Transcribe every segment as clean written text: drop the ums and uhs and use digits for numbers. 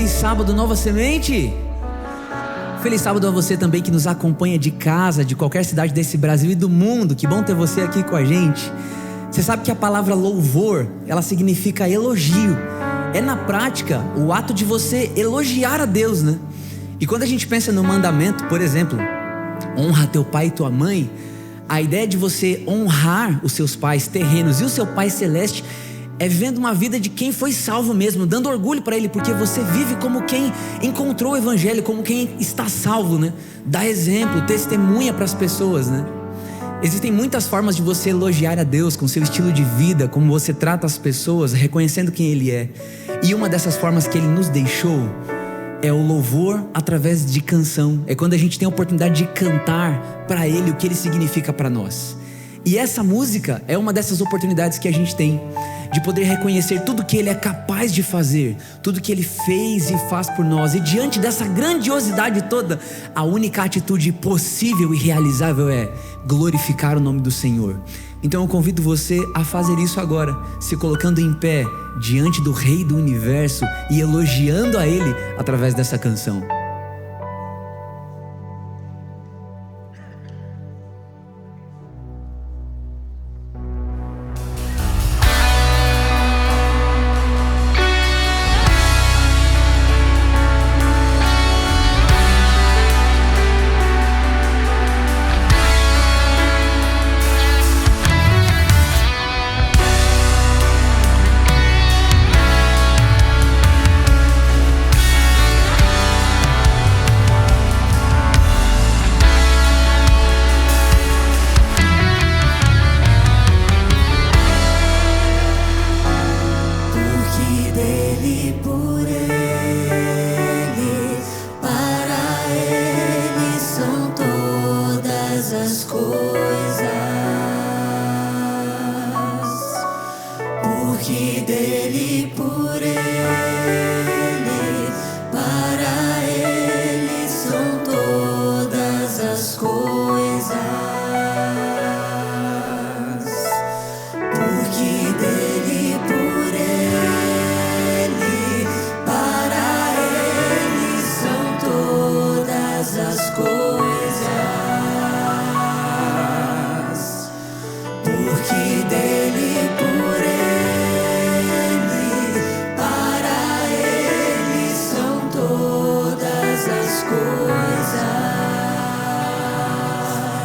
Feliz sábado, Nova Semente! Feliz sábado a você também que nos acompanha de casa, de qualquer cidade desse Brasil e do mundo. Que bom ter você aqui com a gente. Você sabe que a palavra louvor, ela significa elogio. É na prática o ato de você elogiar a Deus, né? E quando a gente pensa no mandamento, por exemplo, honra teu pai e tua mãe, a ideia de você honrar os seus pais terrenos e o seu pai celeste é vivendo uma vida de quem foi salvo mesmo, dando orgulho para ele, porque você vive como quem encontrou o evangelho, como quem está salvo, né? Dá exemplo, testemunha para as pessoas, né? Existem muitas formas de você elogiar a Deus com seu estilo de vida, como você trata as pessoas, reconhecendo quem Ele é. E uma dessas formas que Ele nos deixou é o louvor através de canção. É quando a gente tem a oportunidade de cantar para Ele o que Ele significa para nós. E essa música é uma dessas oportunidades que a gente tem de poder reconhecer tudo que Ele é capaz de fazer, tudo que Ele fez e faz por nós. E diante dessa grandiosidade toda, a única atitude possível e realizável é glorificar o nome do Senhor. Então eu convido você a fazer isso agora, se colocando em pé diante do Rei do Universo e elogiando a Ele através dessa canção.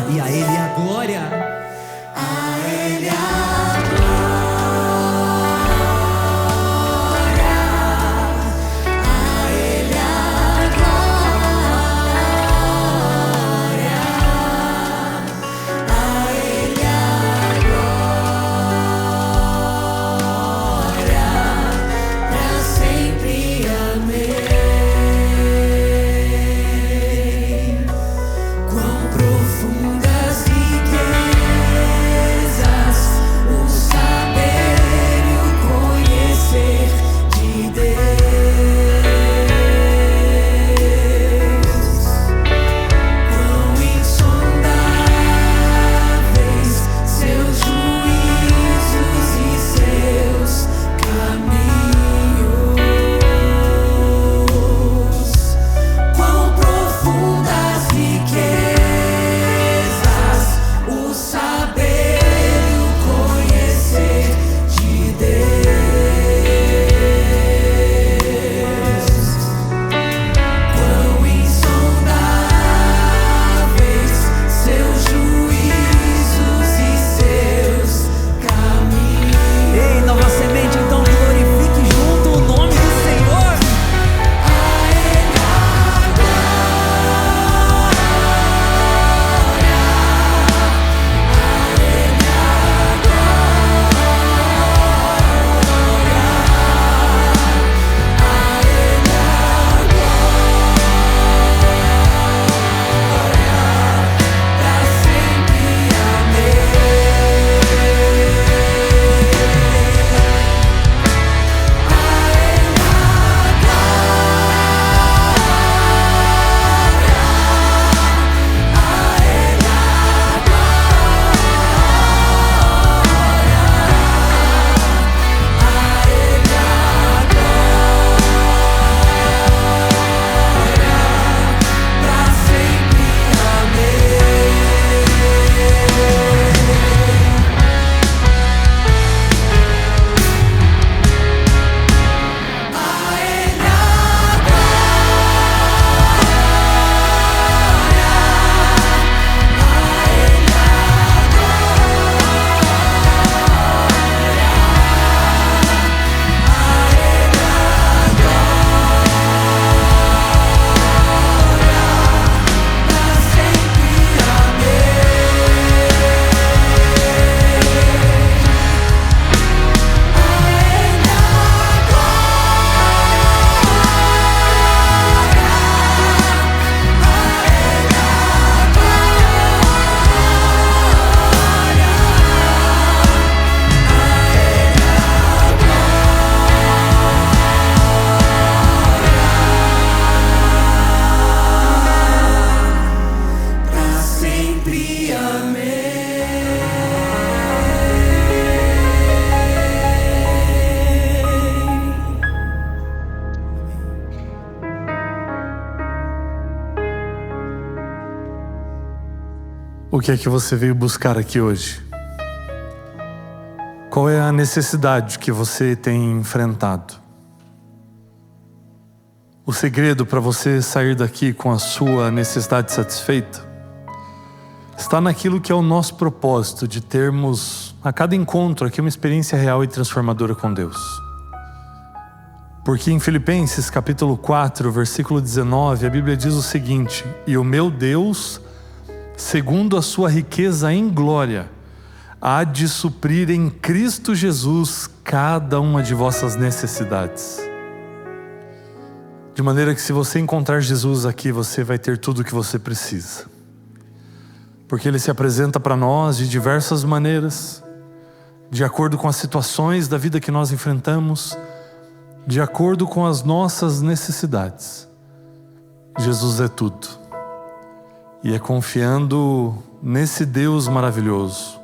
E a Ele a glória. Profundas riquezas O que é que você veio buscar aqui hoje? Qual é a necessidade que você tem enfrentado? O segredo para você sair daqui com a sua necessidade satisfeita está naquilo que é o nosso propósito de termos a cada encontro aqui uma experiência real e transformadora com Deus. Porque em Filipenses capítulo 4, versículo 19, a Bíblia diz o seguinte: e o meu Deus, segundo a sua riqueza em glória, há de suprir em Cristo Jesus cada uma de vossas necessidades. De maneira que se você encontrar Jesus aqui, você vai ter tudo o que você precisa. Porque Ele se apresenta para nós de diversas maneiras, de acordo com as situações da vida que nós enfrentamos, de acordo com as nossas necessidades. Jesus é tudo. E é confiando nesse Deus maravilhoso,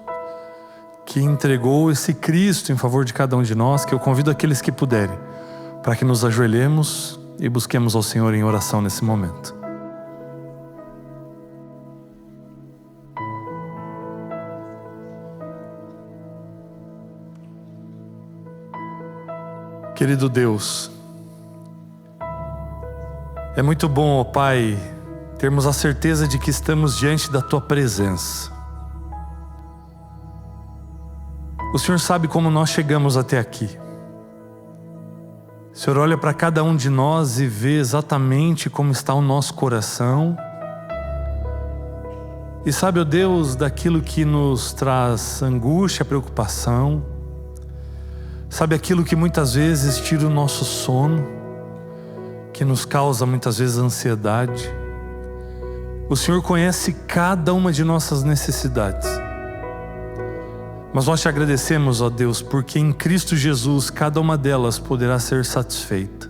que entregou esse Cristo em favor de cada um de nós, que eu convido aqueles que puderem, para que nos ajoelhemos e busquemos ao Senhor em oração nesse momento. Querido Deus, é muito bom, ó Pai, termos a certeza de que estamos diante da Tua presença. O Senhor sabe como nós chegamos até aqui. O Senhor olha para cada um de nós e vê exatamente como está o nosso coração. E sabe, ó Deus, daquilo que nos traz angústia, preocupação. Sabe aquilo que muitas vezes tira o nosso sono, que nos causa muitas vezes ansiedade. O Senhor conhece cada uma de nossas necessidades. Mas nós te agradecemos, ó Deus, porque em Cristo Jesus cada uma delas poderá ser satisfeita.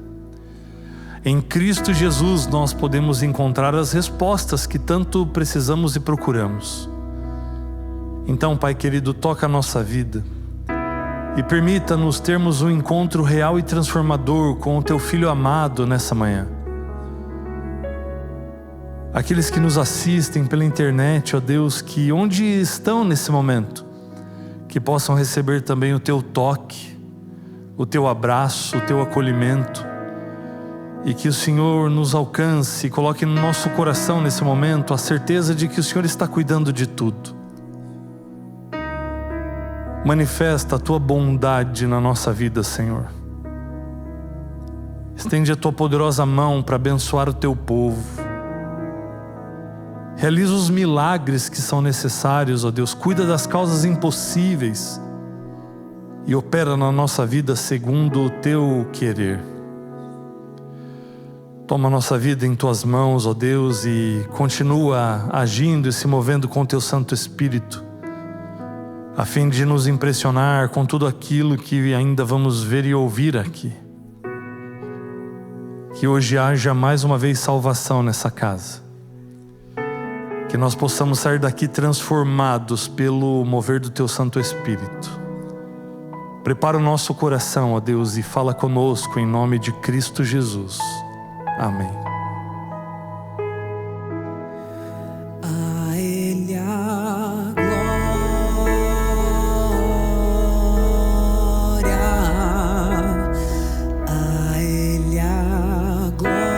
Em Cristo Jesus nós podemos encontrar as respostas que tanto precisamos e procuramos. Então, Pai querido, toca a nossa vida e permita-nos termos um encontro real e transformador com o Teu Filho amado nessa manhã. Aqueles que nos assistem pela internet, ó Deus, que onde estão nesse momento, que possam receber também o Teu toque, o Teu abraço, o Teu acolhimento, e que o Senhor nos alcance e coloque no nosso coração nesse momento a certeza de que o Senhor está cuidando de tudo. Manifesta a Tua bondade na nossa vida, Senhor. Estende a Tua poderosa mão para abençoar o Teu povo. Realiza os milagres que são necessários, ó Deus. Cuida das causas impossíveis e opera na nossa vida segundo o Teu querer. Toma a nossa vida em Tuas mãos, ó Deus, e continua agindo e se movendo com o Teu Santo Espírito, a fim de nos impressionar com tudo aquilo que ainda vamos ver e ouvir aqui. Que hoje haja mais uma vez salvação nessa casa. Que nós possamos sair daqui transformados pelo mover do Teu Santo Espírito. Prepara o nosso coração, ó Deus, e fala conosco em nome de Cristo Jesus. Amém. A Ele a glória, a Ele a glória,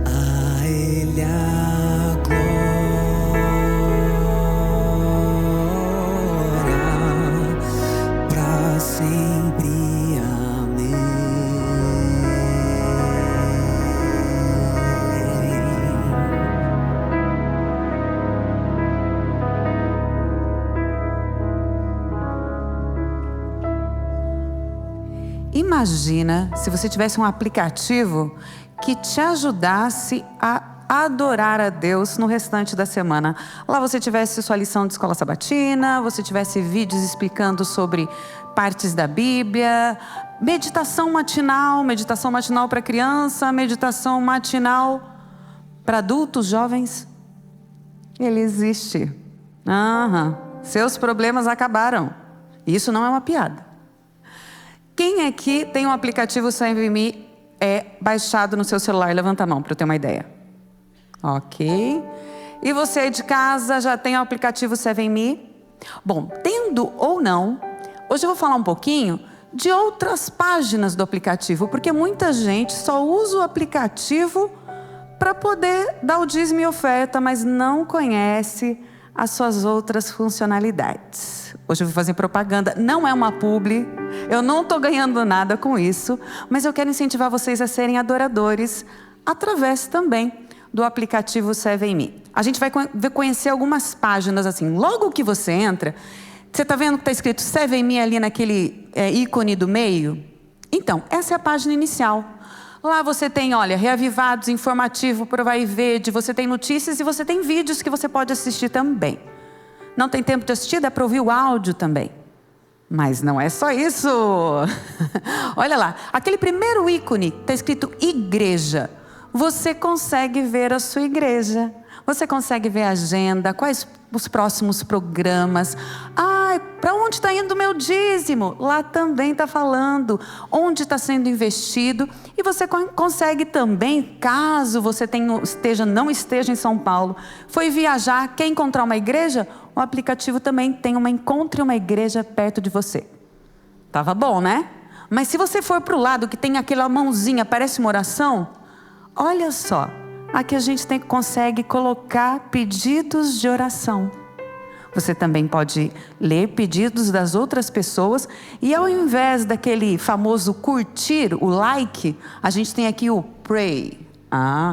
a Ele a glória, pra sempre. Imagina se você tivesse um aplicativo que te ajudasse a adorar a Deus no restante da semana. Lá você tivesse sua lição de escola sabatina, você tivesse vídeos explicando sobre partes da Bíblia, meditação matinal para criança, meditação matinal para adultos, jovens. Ele existe. Seus problemas acabaram. Isso não é uma piada. Quem aqui tem um aplicativo Save Me é baixado no seu celular? Levanta a mão para eu ter uma ideia. Ok. E você de casa já tem o aplicativo 7Me? Bom, tendo ou não, hoje eu vou falar um pouquinho de outras páginas do aplicativo, porque muita gente só usa o aplicativo para poder dar o dízimo e oferta, mas não conhece as suas outras funcionalidades. Hoje eu vou fazer propaganda, não é uma publi, eu não estou ganhando nada com isso, mas eu quero incentivar vocês a serem adoradores através também do aplicativo 7Me. A gente vai conhecer algumas páginas assim. Logo que você entra, você está vendo que está escrito 7Me ali naquele ícone do meio? Então, essa é a página inicial. Lá você tem, olha, reavivados, informativo, prova e verde, você tem notícias e você tem vídeos que você pode assistir também. Não tem tempo de assistir, dá para ouvir o áudio também. Mas não é só isso. Olha lá, aquele primeiro ícone está escrito igreja. Você consegue ver a sua igreja. Você consegue ver a agenda, quais os próximos programas. Para onde está indo o meu dízimo? Lá também está falando onde está sendo investido. E você consegue também, caso você não esteja em São Paulo, foi viajar, quer encontrar uma igreja? O aplicativo também tem encontre uma igreja perto de você. Tava bom, né? Mas se você for para o lado que tem aquela mãozinha, parece uma oração, olha só. Aqui a gente consegue colocar pedidos de oração. Você também pode ler pedidos das outras pessoas. E ao invés daquele famoso curtir, o like, a gente tem aqui o pray.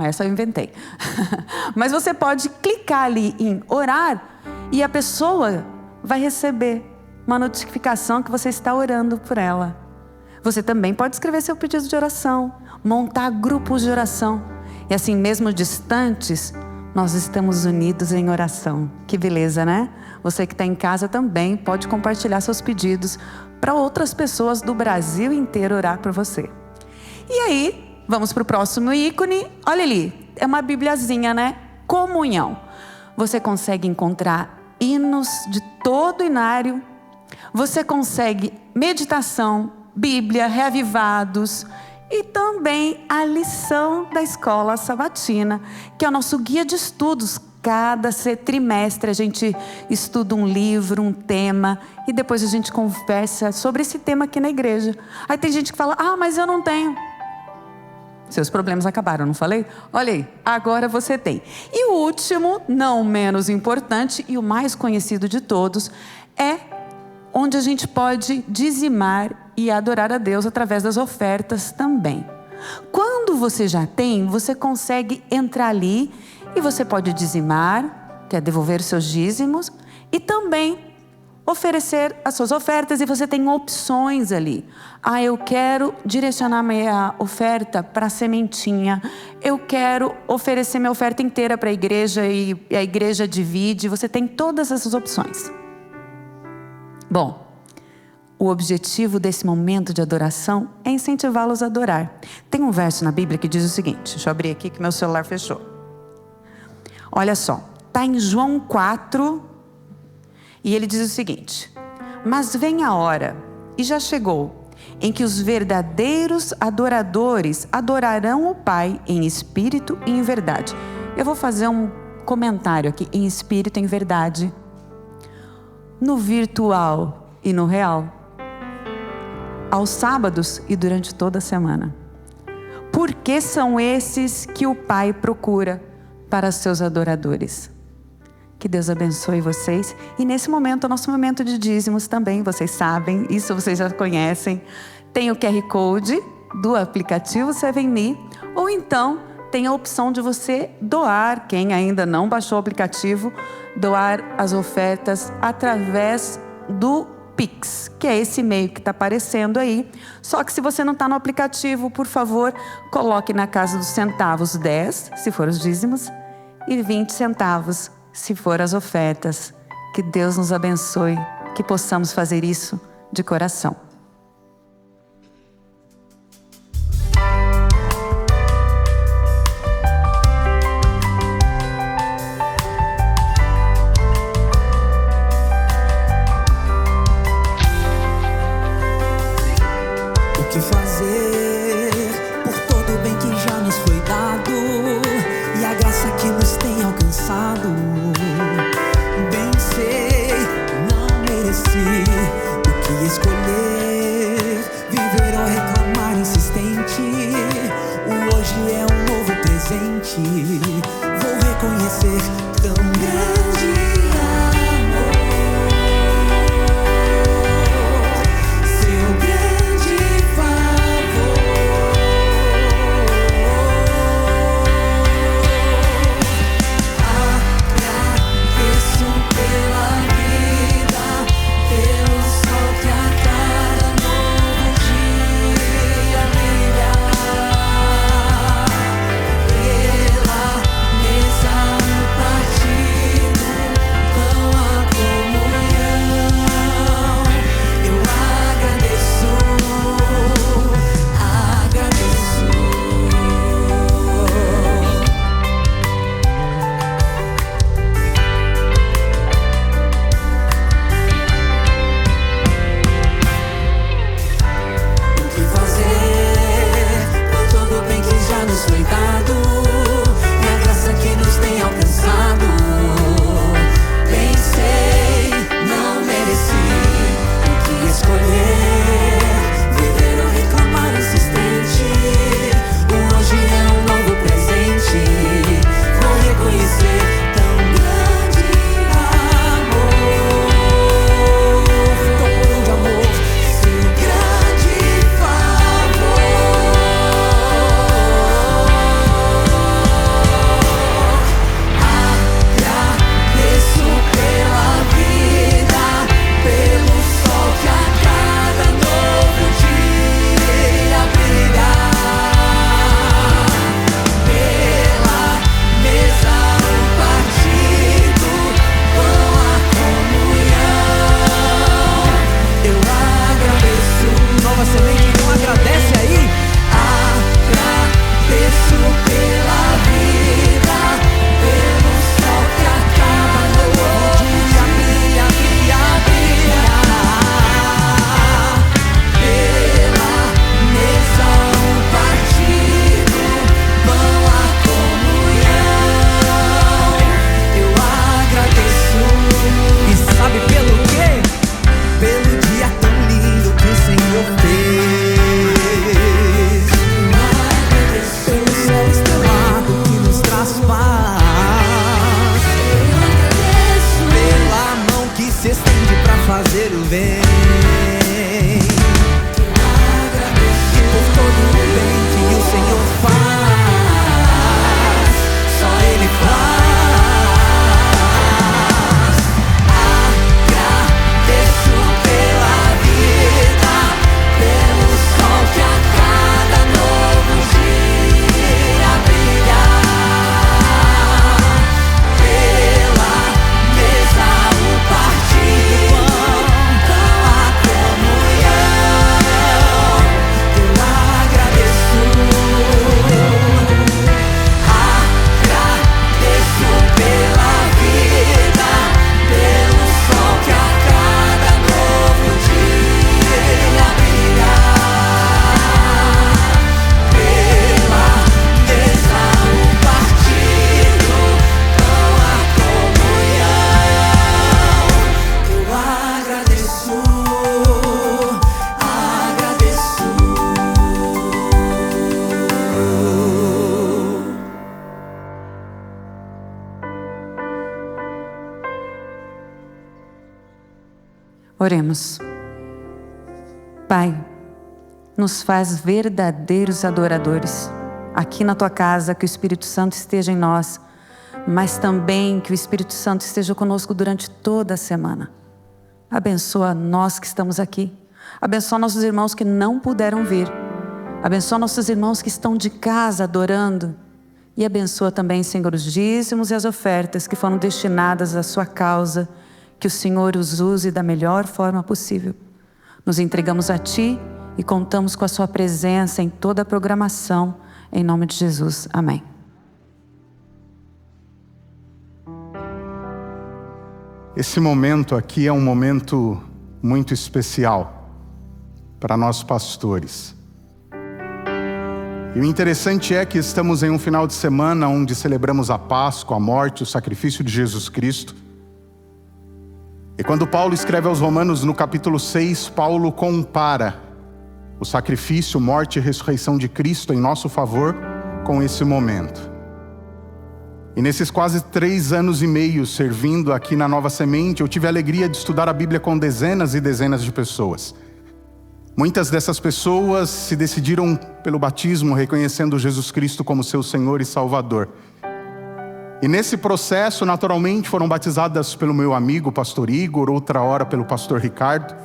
Essa eu inventei. Mas você pode clicar ali em orar e a pessoa vai receber uma notificação que você está orando por ela. Você também pode escrever seu pedido de oração, montar grupos de oração. E assim, mesmo distantes, nós estamos unidos em oração. Que beleza, né? Você que está em casa também pode compartilhar seus pedidos para outras pessoas do Brasil inteiro orar por você. E aí, vamos para o próximo ícone. Olha ali, é uma bibliazinha, né? Comunhão. Você consegue encontrar hinos de todo inário. Você consegue meditação, Bíblia, reavivados. E também a lição da escola sabatina, que é o nosso guia de estudos. Cada trimestre a gente estuda um livro, um tema, e depois a gente conversa sobre esse tema aqui na igreja. Aí tem gente que fala, mas eu não tenho. Seus problemas acabaram, não falei? Olha aí, agora você tem. E o último, não menos importante, e o mais conhecido de todos, é onde a gente pode dizimar e adorar a Deus através das ofertas também. Quando você já tem, você consegue entrar ali e você pode dizimar, que é devolver seus dízimos, e também oferecer as suas ofertas, e você tem opções ali. Eu quero direcionar minha oferta para a sementinha, eu quero oferecer minha oferta inteira para a igreja e a igreja divide. Você tem todas essas opções. Bom, o objetivo desse momento de adoração é incentivá-los a adorar. Tem um verso na Bíblia que diz o seguinte, deixa eu abrir aqui que meu celular fechou. Olha só, está em João 4, e ele diz o seguinte: mas vem a hora, e já chegou, em que os verdadeiros adoradores adorarão o Pai em espírito e em verdade. Eu vou fazer um comentário aqui, em espírito e em verdade, no virtual e no real, aos sábados e durante toda a semana. Porque são esses que o Pai procura para seus adoradores. Que Deus abençoe vocês. E nesse momento, o nosso momento de dízimos também, vocês sabem, isso vocês já conhecem. Tem o QR Code do aplicativo 7Me, ou então tem a opção de você doar, quem ainda não baixou o aplicativo, doar as ofertas através do Pix, que é esse e-mail que está aparecendo aí. Só que se você não está no aplicativo, por favor, coloque na casa dos centavos 10, se for os dízimos, e 20 centavos, se for as ofertas. Que Deus nos abençoe, que possamos fazer isso de coração. O que fazer por todo reconhecer tão grande amor, seu grande favor. Agradeço pela vida, pelo sol que a cada novo dia brilha, pela mesa, o partido, pão, a comunhão. Eu agradeço, agradeço. O que fazer por todo o bem que já nos foi dado e a graça que nos tem alcançado? Bem sei, não mereci. O que escolher? Viver ou reclamar insistente? O hoje é um novo presente. Vou reconhecer tão grande amor, tão grande amor, seu grande favor. Agradeço pela vida, pelo sol que a cada novo dia brilha, pela mesa, o partido, pão, a comunhão. Eu agradeço. Nova Semente, não agradece aí? Agradeço pela vida, pelo sol que a cada novo dia brilha, brilha, brilha, pela mesa, o partido, pão, a comunhão. Eu agradeço. E sabe pelo quê? Pelo dia tão lindo que o Senhor fez. Pelo céu estrelado que nos traz paz. Pela mão que se estende pra fazer o bem. E por todo o bem que o Senhor faz, só Ele faz. Agradeço pela vida, pelo sol que a cada novo dia brilha, pela mesa, o partido, pão, a comunhão. Eu agradeço. Agradeço pela vida, pelo sol que a cada novo dia brilha, pela mesa, o partido, pão, a comunhão. Eu agradeço, agradeço. Oremos. Pai, nos faz verdadeiros adoradores. Aqui na Tua casa, que o Espírito Santo esteja em nós, mas também que o Espírito Santo esteja conosco durante toda a semana. Abençoa nós que estamos aqui. Abençoa nossos irmãos que não puderam vir. Abençoa nossos irmãos que estão de casa adorando. E abençoa também, Senhor, os dízimos e as ofertas que foram destinadas à Sua causa. Que o Senhor os use da melhor forma possível. Nos entregamos a Ti e contamos com a Sua presença em toda a programação. Em nome de Jesus. Amém. Esse momento aqui é um momento muito especial para nós pastores. E o interessante é que estamos em um final de semana onde celebramos a Páscoa, a morte, o sacrifício de Jesus Cristo. E quando Paulo escreve aos Romanos no capítulo 6, Paulo compara o sacrifício, morte e ressurreição de Cristo em nosso favor com esse momento. E nesses quase 3 anos e meio servindo aqui na Nova Semente, eu tive a alegria de estudar a Bíblia com dezenas e dezenas de pessoas. Muitas dessas pessoas se decidiram pelo batismo, reconhecendo Jesus Cristo como seu Senhor e Salvador. E nesse processo, naturalmente, foram batizadas pelo meu amigo, pastor Igor, outra hora pelo pastor Ricardo.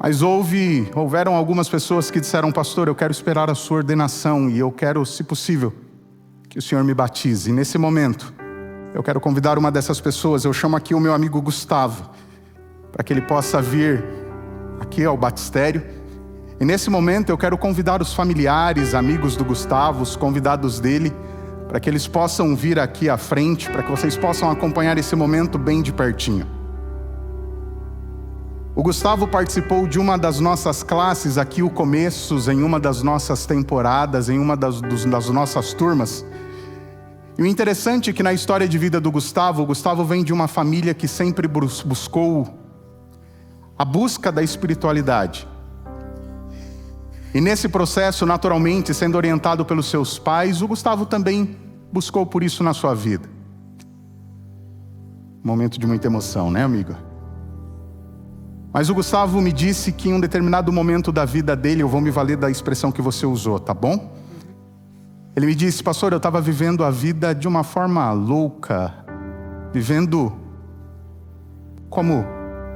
Mas houveram algumas pessoas que disseram: pastor, eu quero esperar a sua ordenação e eu quero, se possível, que o senhor me batize. E nesse momento, eu quero convidar uma dessas pessoas. Eu chamo aqui o meu amigo Gustavo, para que ele possa vir aqui ao batistério. E nesse momento eu quero convidar os familiares, amigos do Gustavo, os convidados dele, para que eles possam vir aqui à frente, para que vocês possam acompanhar esse momento bem de pertinho. O Gustavo participou de uma das nossas classes aqui, o Começos, em uma das nossas temporadas, em uma das nossas turmas. E o interessante é que na história de vida do Gustavo, o Gustavo vem de uma família que sempre buscou a busca da espiritualidade. E nesse processo, naturalmente, sendo orientado pelos seus pais, o Gustavo também buscou por isso na sua vida. Momento de muita emoção, né, amigo? Mas o Gustavo me disse que em um determinado momento da vida dele, eu vou me valer da expressão que você usou, tá bom? Ele me disse: pastor, eu estava vivendo a vida de uma forma louca, vivendo como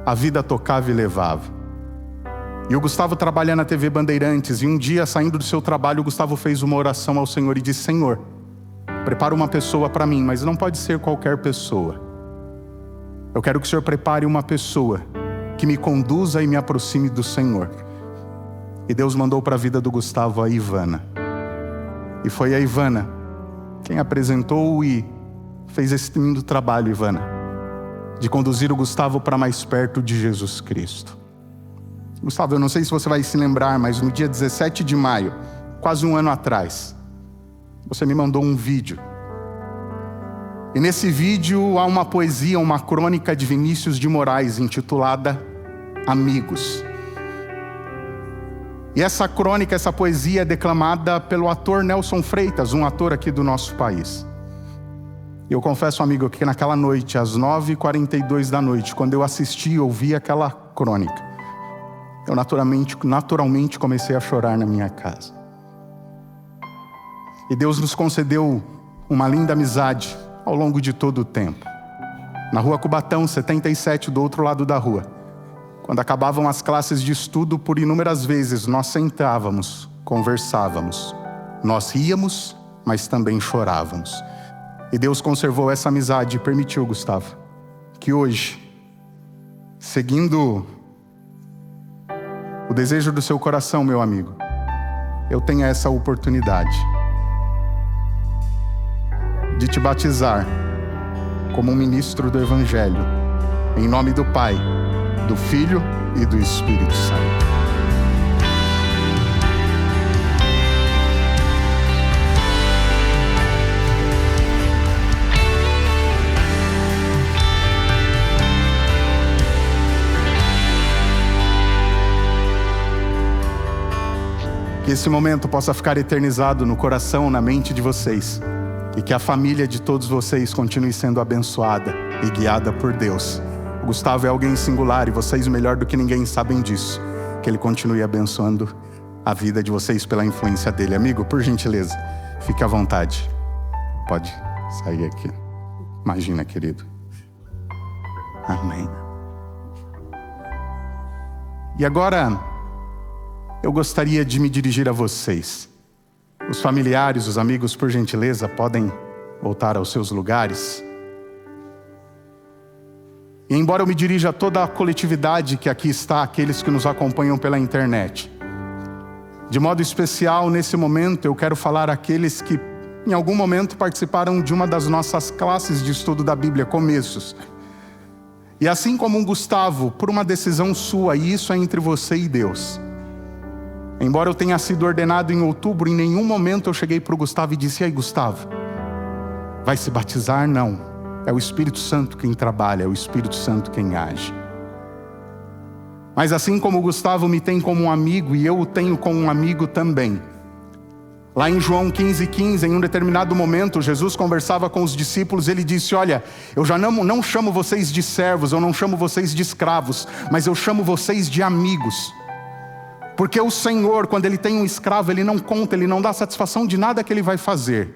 a vida tocava e levava. E o Gustavo trabalha na TV Bandeirantes, e um dia, saindo do seu trabalho, o Gustavo fez uma oração ao Senhor e disse: Senhor, prepara uma pessoa para mim, mas não pode ser qualquer pessoa. Eu quero que o Senhor prepare uma pessoa que me conduza e me aproxime do Senhor. E Deus mandou para a vida do Gustavo a Ivana. E foi a Ivana quem apresentou e fez esse lindo trabalho, Ivana, de conduzir o Gustavo para mais perto de Jesus Cristo. Gustavo, eu não sei se você vai se lembrar, mas no dia 17 de maio, quase um ano atrás, você me mandou um vídeo. E nesse vídeo há uma poesia, uma crônica de Vinícius de Moraes, intitulada Amigos. E essa crônica, essa poesia é declamada pelo ator Nelson Freitas, um ator aqui do nosso país. E eu confesso, amigo, que naquela noite, às 9h42 da noite, quando eu assisti e ouvi aquela crônica, eu naturalmente comecei a chorar na minha casa. E Deus nos concedeu uma linda amizade ao longo de todo o tempo. Na rua Cubatão, 77, do outro lado da rua, quando acabavam as classes de estudo, por inúmeras vezes nós sentávamos, conversávamos. Nós ríamos, mas também chorávamos. E Deus conservou essa amizade e permitiu, Gustavo, que hoje, seguindo o desejo do seu coração, meu amigo, eu tenha essa oportunidade de te batizar como um ministro do Evangelho, em nome do Pai, do Filho e do Espírito Santo. Que esse momento possa ficar eternizado no coração, na mente de vocês, e que a família de todos vocês continue sendo abençoada e guiada por Deus. O Gustavo é alguém singular e vocês, melhor do que ninguém, sabem disso. Que Ele continue abençoando a vida de vocês pela influência dEle. Amigo, por gentileza, fique à vontade. Pode sair aqui. Imagina, querido. Amém. E agora, eu gostaria de me dirigir a vocês. Os familiares, os amigos, por gentileza, podem voltar aos seus lugares. E embora eu me dirija a toda a coletividade que aqui está, aqueles que nos acompanham pela internet, de modo especial, nesse momento, eu quero falar àqueles que em algum momento participaram de uma das nossas classes de estudo da Bíblia, Começos. E assim como um Gustavo, por uma decisão sua, e isso é entre você e Deus. Embora eu tenha sido ordenado em outubro, em nenhum momento eu cheguei para o Gustavo e disse: e aí, Gustavo, vai se batizar? Não. É o Espírito Santo quem trabalha, é o Espírito Santo quem age. Mas assim como o Gustavo me tem como um amigo, e eu o tenho como um amigo também, Lá em João 15:15, em um determinado momento, Jesus conversava com os discípulos, ele disse: olha, eu já não chamo vocês de servos, eu não chamo vocês de escravos, mas eu chamo vocês de amigos. Porque o Senhor, quando Ele tem um escravo, Ele não conta, Ele não dá satisfação de nada que Ele vai fazer.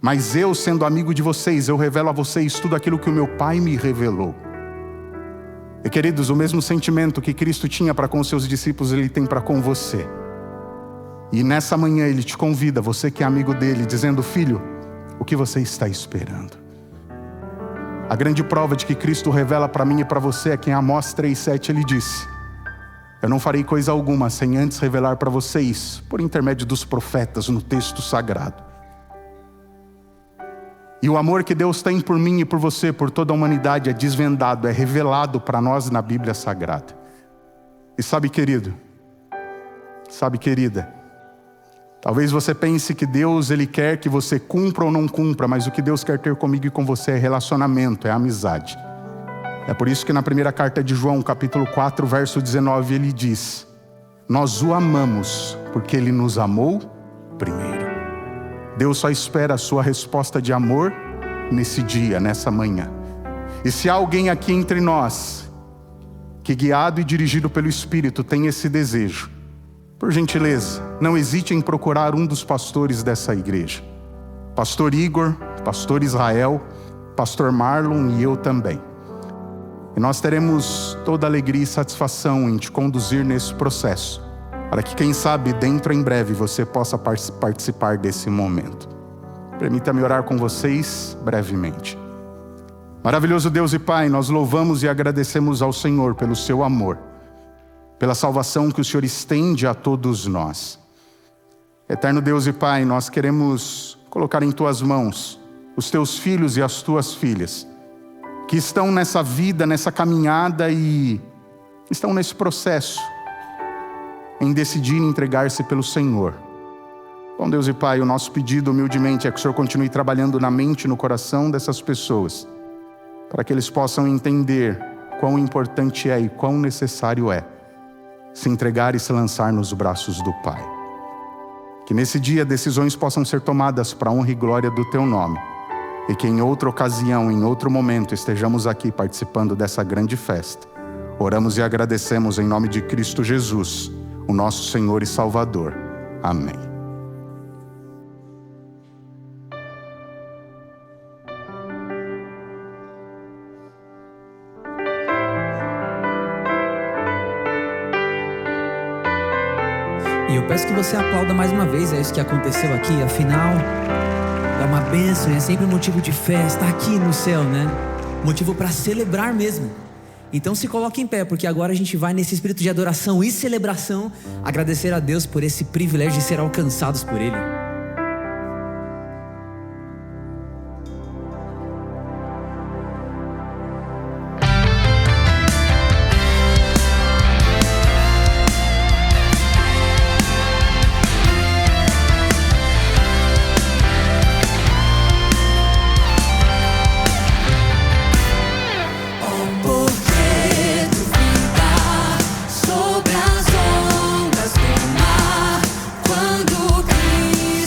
Mas eu, sendo amigo de vocês, eu revelo a vocês tudo aquilo que o meu Pai me revelou. E queridos, o mesmo sentimento que Cristo tinha para com os seus discípulos, Ele tem para com você. E nessa manhã Ele te convida, você que é amigo dEle, dizendo: filho, o que você está esperando? A grande prova de que Cristo revela para mim e para você é que em Amós 3:7 Ele disse: eu não farei coisa alguma sem antes revelar para vocês, por intermédio dos profetas, no texto sagrado. E o amor que Deus tem por mim e por você, por toda a humanidade, é desvendado, é revelado para nós na Bíblia Sagrada. E sabe, querido, sabe, querida, talvez você pense que Deus, Ele quer que você cumpra ou não cumpra, mas o que Deus quer ter comigo e com você é relacionamento, é amizade. É por isso que na primeira carta de João, capítulo 4, verso 19, ele diz: nós o amamos porque Ele nos amou primeiro. Deus só espera a sua resposta de amor nesse dia, nessa manhã. E se há alguém aqui entre nós que, guiado e dirigido pelo Espírito, tem esse desejo, por gentileza, não hesite em procurar um dos pastores dessa igreja. Pastor Igor, Pastor Israel, Pastor Marlon e eu também. E nós teremos toda a alegria e satisfação em te conduzir nesse processo, para que, quem sabe, dentro em breve você possa participar desse momento. Permita-me orar com vocês brevemente. Maravilhoso Deus e Pai, nós louvamos e agradecemos ao Senhor pelo seu amor, pela salvação que o Senhor estende a todos nós. Eterno Deus e Pai, nós queremos colocar em tuas mãos os teus filhos e as tuas filhas, que estão nessa vida, nessa caminhada e estão nesse processo, em decidir entregar-se pelo Senhor. Bom Deus e Pai, o nosso pedido humildemente é que o Senhor continue trabalhando na mente e no coração dessas pessoas, para que eles possam entender quão importante é e quão necessário é se entregar e se lançar nos braços do Pai. Que nesse dia decisões possam ser tomadas para a honra e glória do Teu nome, e que em outra ocasião, em outro momento, estejamos aqui participando dessa grande festa. Oramos e agradecemos em nome de Cristo Jesus, o nosso Senhor e Salvador. Amém. E eu peço que você aplauda mais uma vez, é isso que aconteceu aqui, afinal, é uma bênção, é sempre motivo de festa aqui no céu, né? Motivo para celebrar mesmo. Então se coloque em pé, porque agora a gente vai nesse espírito de adoração e celebração, agradecer a Deus por esse privilégio de ser alcançados por Ele. Sobre as ondas do mar, quando Cristo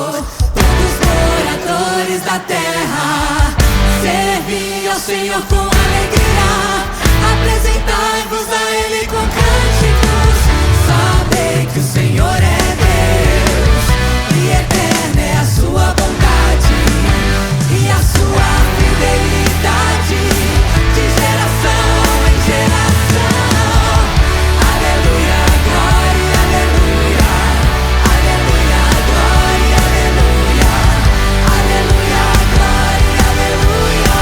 Todos moradores da terra, servi ao Senhor com alegria. Apresentai-vos a Ele com cânticos. Sabei que o Senhor é Deus, e eterna é a sua bondade e a sua fidelidade, de geração em geração. Aleluia, glória, aleluia. Aleluia, glória, aleluia. Aleluia, glória, aleluia.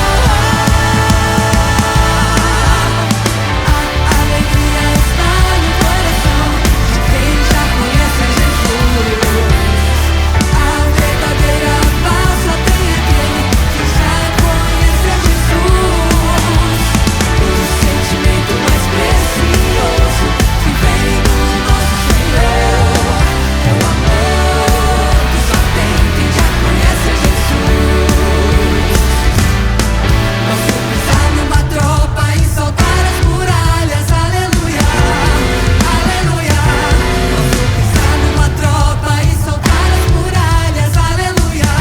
A alegria está no coração de quem já conhece Jesus. A verdadeira paz só tem aquele que já conhece Jesus. O sentimento mais precioso que vem do nosso Senhor é o amor que só tem quem já conhece Jesus. Posso pisar numa tropa e saltar as muralhas. Aleluia, aleluia. Posso pisar numa tropa e saltar as muralhas. Aleluia,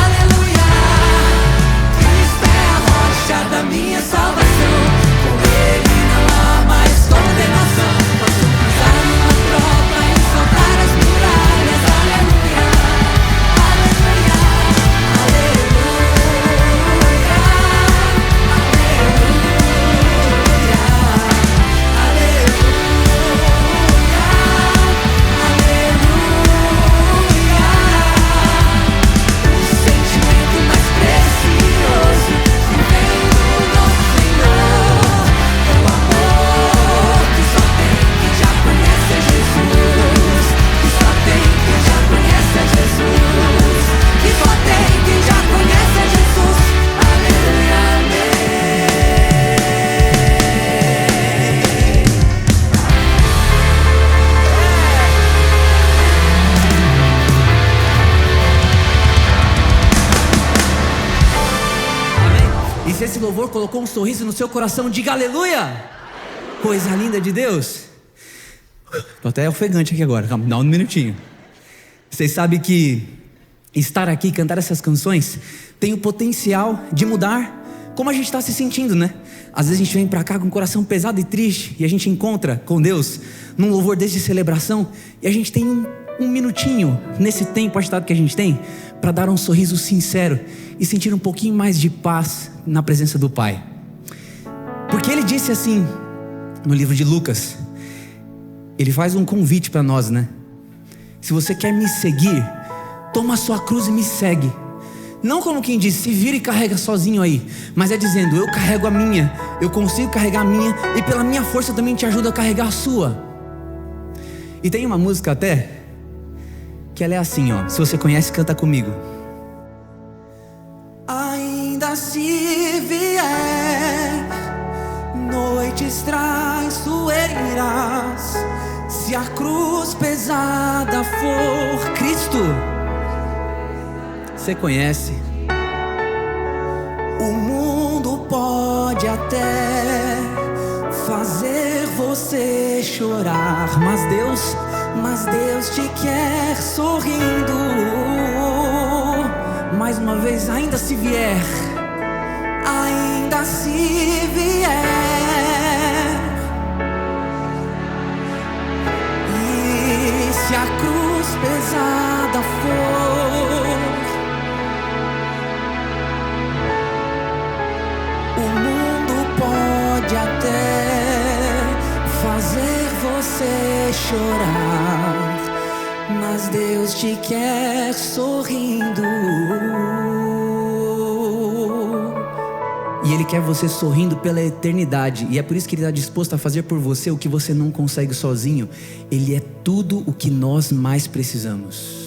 aleluia. Cristo é a rocha da minha salvação, com Ele não há mais condenação. Posso pisar numa tropa e saltar as muralhas. Aleluia, aleluia, o sentimento mais precioso que vem do nosso Senhor é o amor que só tem quem já conhece Jesus. Que só tem quem já conhece Jesus. Que só tem quem já conhece Jesus. Aleluia, amém. Amém? E se esse louvor colocou um sorriso no seu coração, diga aleluia! Coisa linda de Deus. Tô até ofegante aqui agora, calma, dá um minutinho. Vocês sabem que estar aqui e cantar essas canções tem o potencial de mudar como a gente está se sentindo, né? Às vezes a gente vem pra cá com o coração pesado e triste, e a gente encontra com Deus num louvor desse de celebração, e a gente tem um minutinho nesse tempo agitado que a gente tem para dar um sorriso sincero e sentir um pouquinho mais de paz na presença do Pai. Porque Ele disse assim no livro de Lucas, Ele faz um convite para nós, né? Se você quer me seguir, toma a sua cruz e me segue. Não como quem diz, se vira e carrega sozinho aí, mas é dizendo, eu carrego a minha, eu consigo carregar a minha, e pela minha força eu também te ajudo a carregar a sua. E tem uma música até que ela é assim, ó. Se você conhece, canta comigo. Ainda se vier noites traiçoeiras, se a cruz pesada for Cristo, você conhece. O mundo pode até fazer você chorar, mas Deus te quer sorrindo. Mais uma vez, ainda se vier, ainda se vier, e se a cruz pesada for, o mundo pode até fazer você chorar, mas Deus te quer sorrindo. E Ele quer você sorrindo pela eternidade. E é por isso que Ele está disposto a fazer por você o que você não consegue sozinho. Ele é tudo o que nós mais precisamos.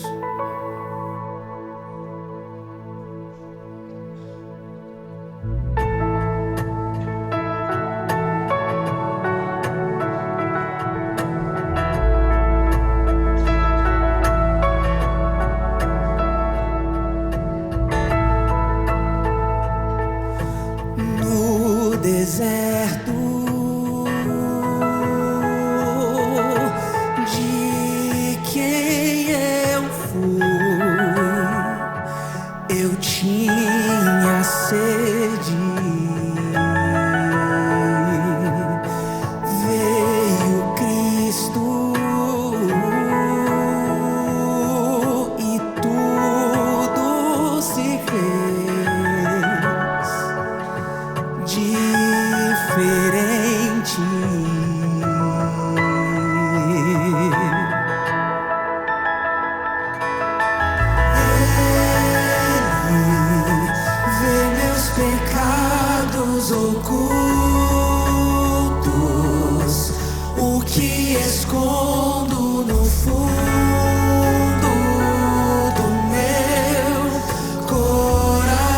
Deserto de quem eu eu tinha sede. Veio Cristo e tudo se fez diferente. Pecados ocultos, o que escondo no fundo do meu coração,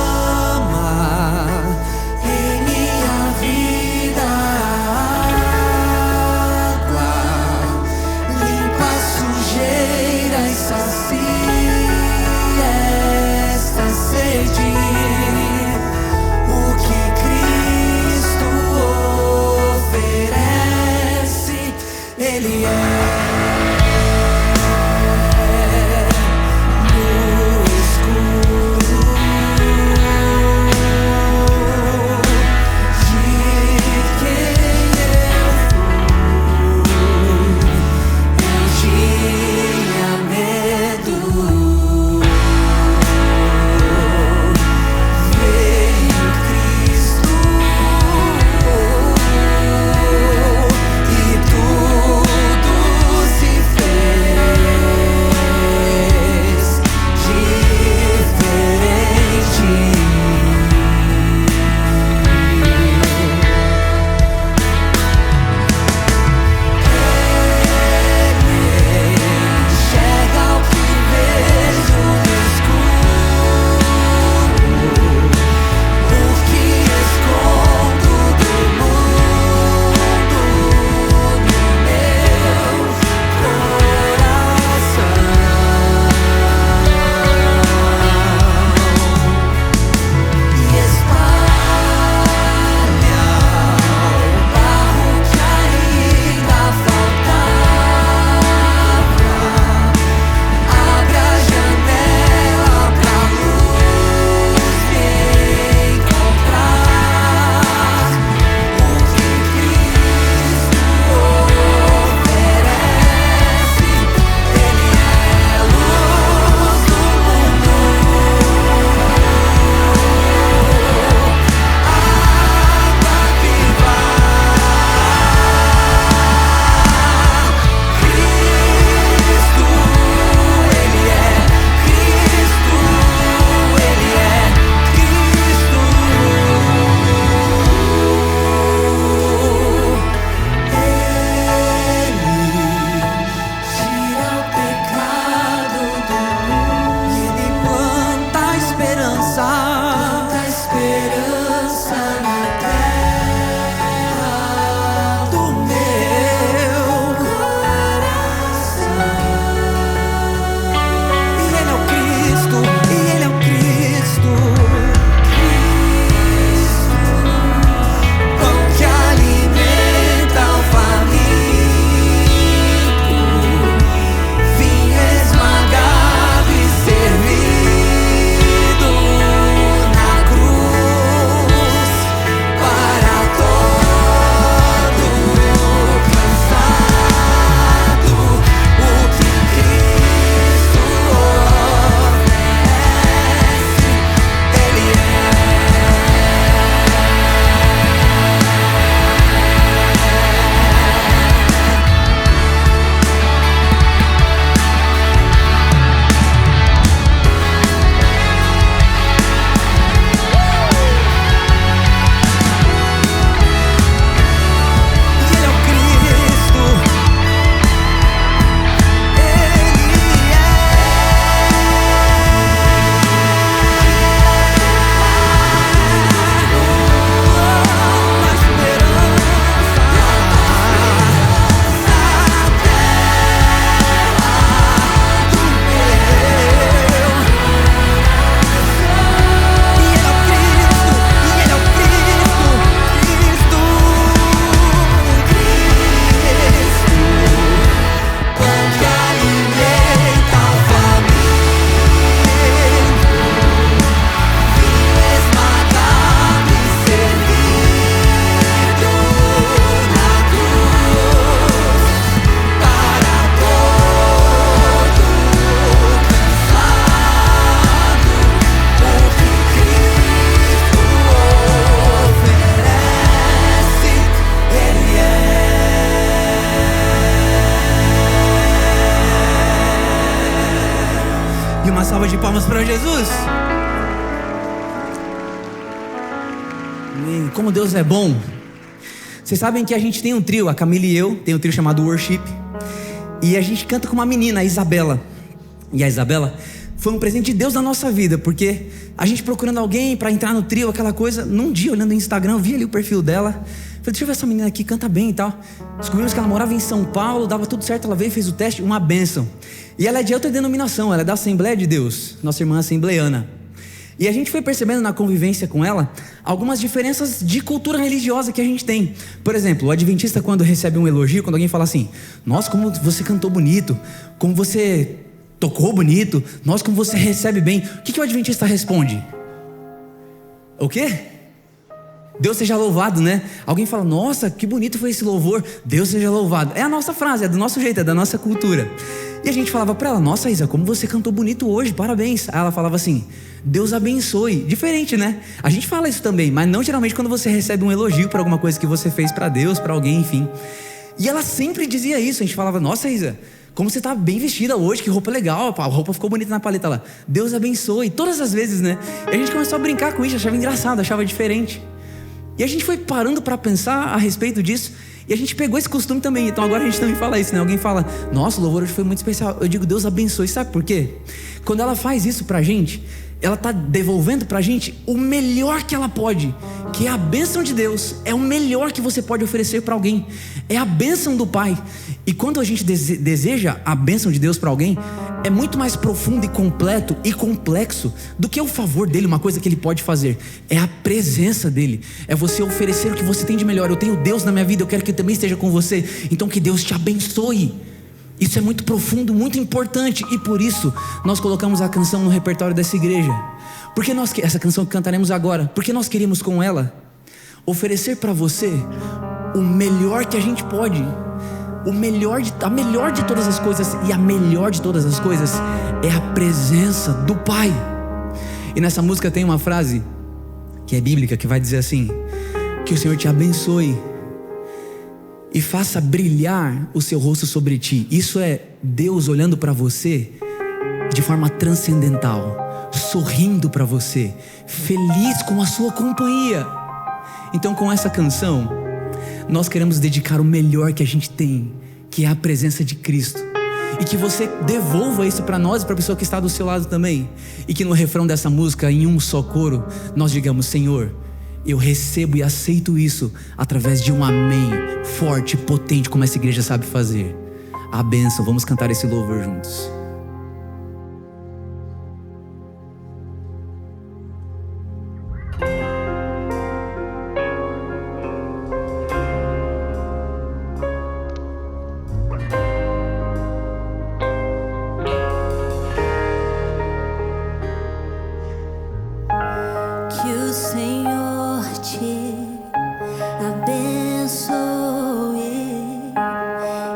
derrama em minha vida sujeira e sacia esta sede. salva de palmas para Jesus. Amém. Como Deus é bom. Vocês sabem que a gente tem um trio, a Camila e eu, tem um trio chamado Worship. E a gente canta com uma menina, a Isabela. E a Isabela foi um presente de Deus na nossa vida, porque a gente procurando alguém para entrar no trio, aquela coisa. Num dia, olhando no Instagram, eu vi ali o perfil dela. Falei, deixa eu ver essa menina aqui, canta bem e tal. Descobrimos que ela morava em São Paulo, dava tudo certo, ela veio, fez o teste, uma bênção. E ela é de outra denominação, ela é da Assembleia de Deus, nossa irmã assembleiana. E a gente foi percebendo na convivência com ela algumas diferenças de cultura religiosa que a gente tem. Por exemplo, o adventista, quando recebe um elogio, quando alguém fala assim: nossa, como você cantou bonito, como você tocou bonito, nossa, como você recebe bem. O que o adventista responde? O quê? Deus seja louvado, né? Alguém fala, nossa, que bonito foi esse louvor, Deus seja louvado. É a nossa frase, é do nosso jeito, é da nossa cultura. E a gente falava pra ela, nossa Isa, como você cantou bonito hoje, parabéns. Aí ela falava assim, Deus abençoe. Diferente, né? A gente fala isso também, mas não geralmente quando você recebe um elogio por alguma coisa que você fez pra Deus, pra alguém, enfim. E ela sempre dizia isso, a gente falava, nossa Isa, como você tá bem vestida hoje, que roupa legal, a roupa ficou bonita na paleta lá, Deus abençoe. Todas as vezes, né? E a gente começou a brincar com isso, achava engraçado, achava diferente. E a gente foi parando para pensar a respeito disso, e a gente pegou esse costume também. Então agora a gente também fala isso, né? Alguém fala, nossa, o louvor hoje foi muito especial. Eu digo, Deus abençoe. Sabe por quê? Quando ela faz isso pra gente, ela tá devolvendo pra gente o melhor que ela pode, que é a bênção de Deus. É o melhor que você pode oferecer para alguém, é a bênção do Pai. E quando a gente deseja a bênção de Deus para alguém, é muito mais profundo e completo e complexo do que o favor dele, uma coisa que ele pode fazer. É a presença dele, é você oferecer o que você tem de melhor. Eu tenho Deus na minha vida, eu quero que ele também esteja com você, então que Deus te abençoe. Isso é muito profundo, muito importante. E por isso nós colocamos a canção no repertório dessa igreja. Porque essa canção que cantaremos agora, porque nós queríamos com ela oferecer para você o melhor que a gente pode. A melhor de todas as coisas. E a melhor de todas as coisas é a presença do Pai. E nessa música tem uma frase que é bíblica, que vai dizer assim: que o Senhor te abençoe e faça brilhar o seu rosto sobre ti. Isso é Deus olhando para você de forma transcendental, sorrindo para você, feliz com a sua companhia. Então, com essa canção, nós queremos dedicar o melhor que a gente tem, que é a presença de Cristo. E que você devolva isso para nós e para a pessoa que está do seu lado também. E que no refrão dessa música, em um só coro, nós digamos: Senhor, eu recebo e aceito isso através de um amém forte, potente, como essa igreja sabe fazer. A bênção. Vamos cantar esse louvor juntos. Que o Senhor te abençoe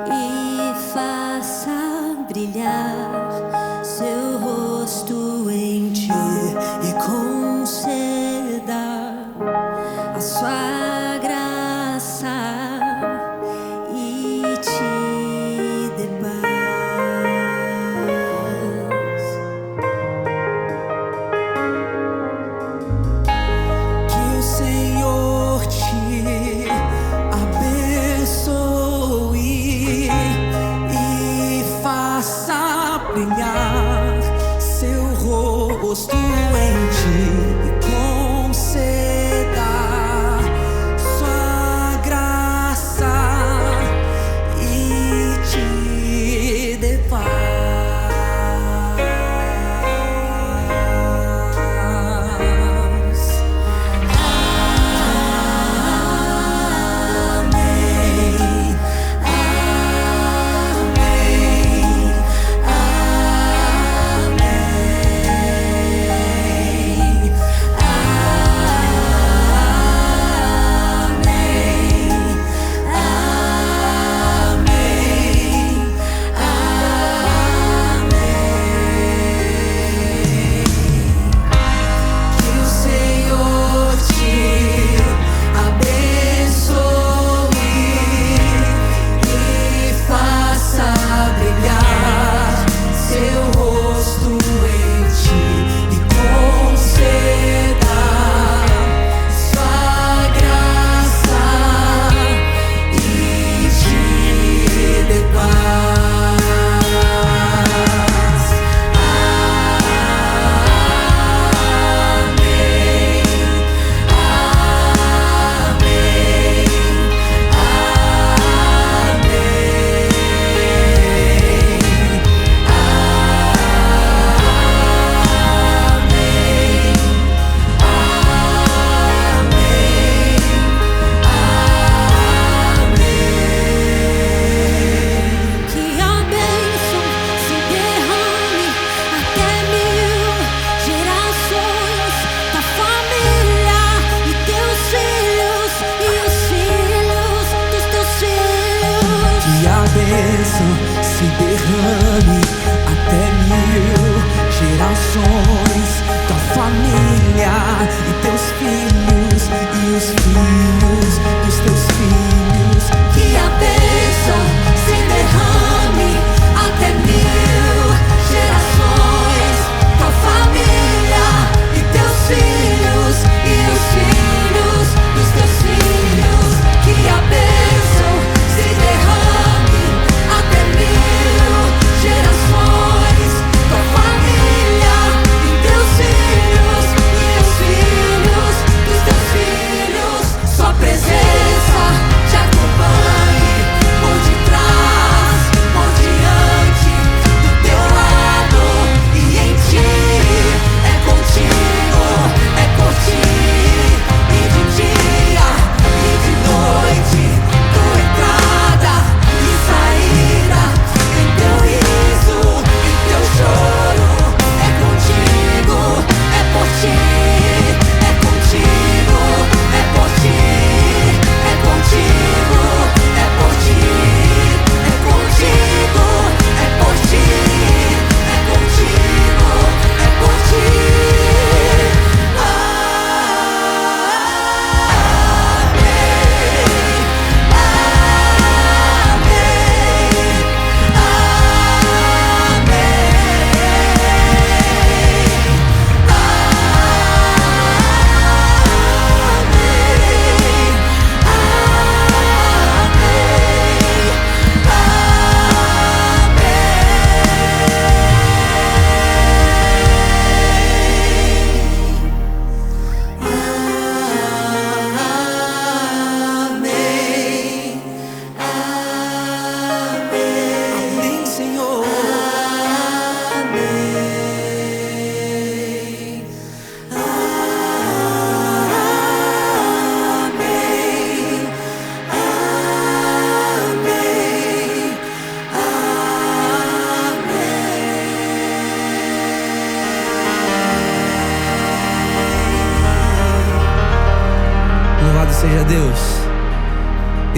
e faça brilhar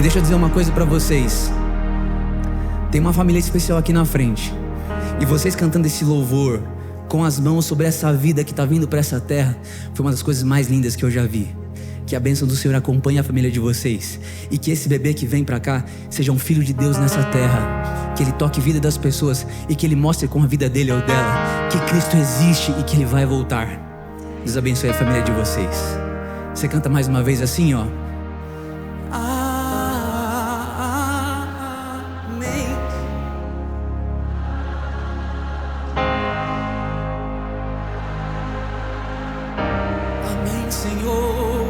deixa eu dizer uma coisa pra vocês. Tem uma família especial aqui na frente. E vocês cantando esse louvor com as mãos sobre essa vida que tá vindo pra essa terra, foi uma das coisas mais lindas que eu já vi. Que a bênção do Senhor acompanhe a família de vocês. E que esse bebê que vem pra cá seja um filho de Deus nessa terra. Que ele toque a vida das pessoas e que ele mostre com a vida dele ou dela que Cristo existe e que ele vai voltar. Deus abençoe a família de vocês. Você canta mais uma vez assim, ó. Amém. Amém, Senhor.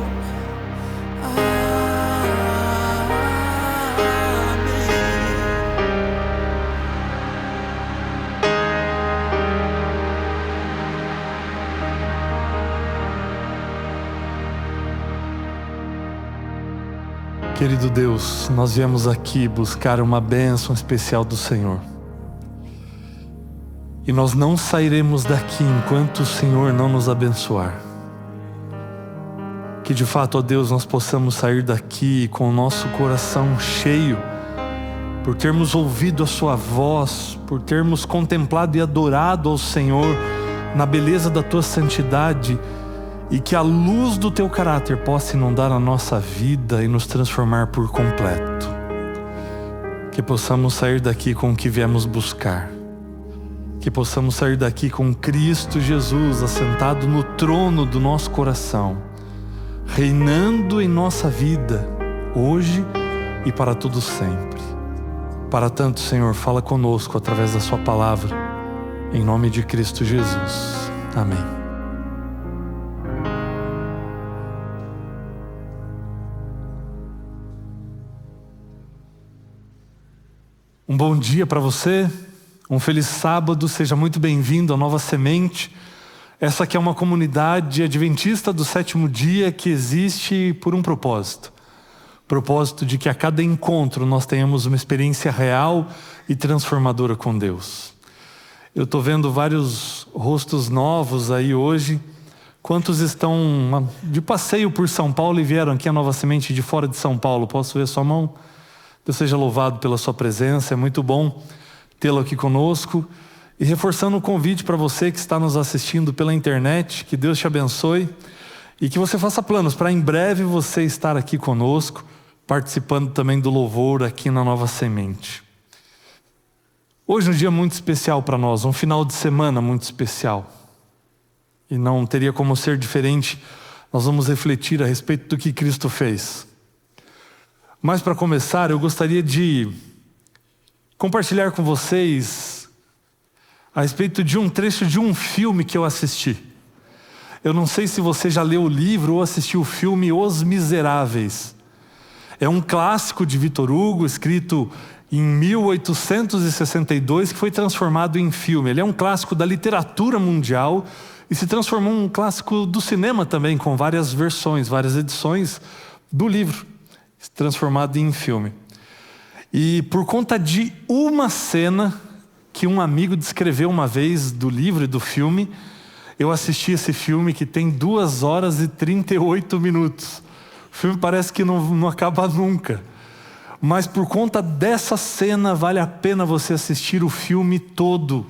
Querido Deus, nós viemos aqui buscar uma bênção especial do Senhor. E nós não sairemos daqui enquanto o Senhor não nos abençoar. Que de fato, ó Deus, nós possamos sair daqui com o nosso coração cheio, por termos ouvido a Sua voz, por termos contemplado e adorado ao Senhor na beleza da Tua santidade, e que a luz do Teu caráter possa inundar a nossa vida e nos transformar por completo. Que possamos sair daqui com o que viemos buscar. Que possamos sair daqui com Cristo Jesus assentado no trono do nosso coração, reinando em nossa vida, hoje e para todo sempre. Para tanto, Senhor, fala conosco através da Sua palavra, em nome de Cristo Jesus. Amém. Um bom dia para você, um feliz sábado, seja muito bem-vindo à Nova Semente. Essa aqui é uma comunidade adventista do sétimo dia que existe por um propósito. Propósito de que a cada encontro nós tenhamos uma experiência real e transformadora com Deus. Eu estou vendo vários rostos novos aí hoje. Quantos estão de passeio por São Paulo e vieram aqui à Nova Semente de fora de São Paulo? Posso ver sua mão? Deus seja louvado pela sua presença, é muito bom tê-lo aqui conosco. E reforçando o convite para você que está nos assistindo pela internet, que Deus te abençoe e que você faça planos para em breve você estar aqui conosco, participando também do louvor aqui na Nova Semente. Hoje é um dia muito especial para nós, um final de semana muito especial. E não teria como ser diferente, nós vamos refletir a respeito do que Cristo fez. Mas para começar, eu gostaria de compartilhar com vocês a respeito de um trecho de um filme que eu assisti. Eu não sei se você já leu o livro ou assistiu o filme Os Miseráveis. É um clássico de Victor Hugo, escrito em 1862, que foi transformado em filme. Ele é um clássico da literatura mundial e se transformou em um clássico do cinema também, com várias versões, várias edições do livro, transformado em filme. E por conta de uma cena que um amigo descreveu uma vez do livro e do filme, eu assisti esse filme que tem 2 horas e 38 minutos. O filme parece que não acaba nunca. Mas por conta dessa cena vale a pena você assistir o filme todo.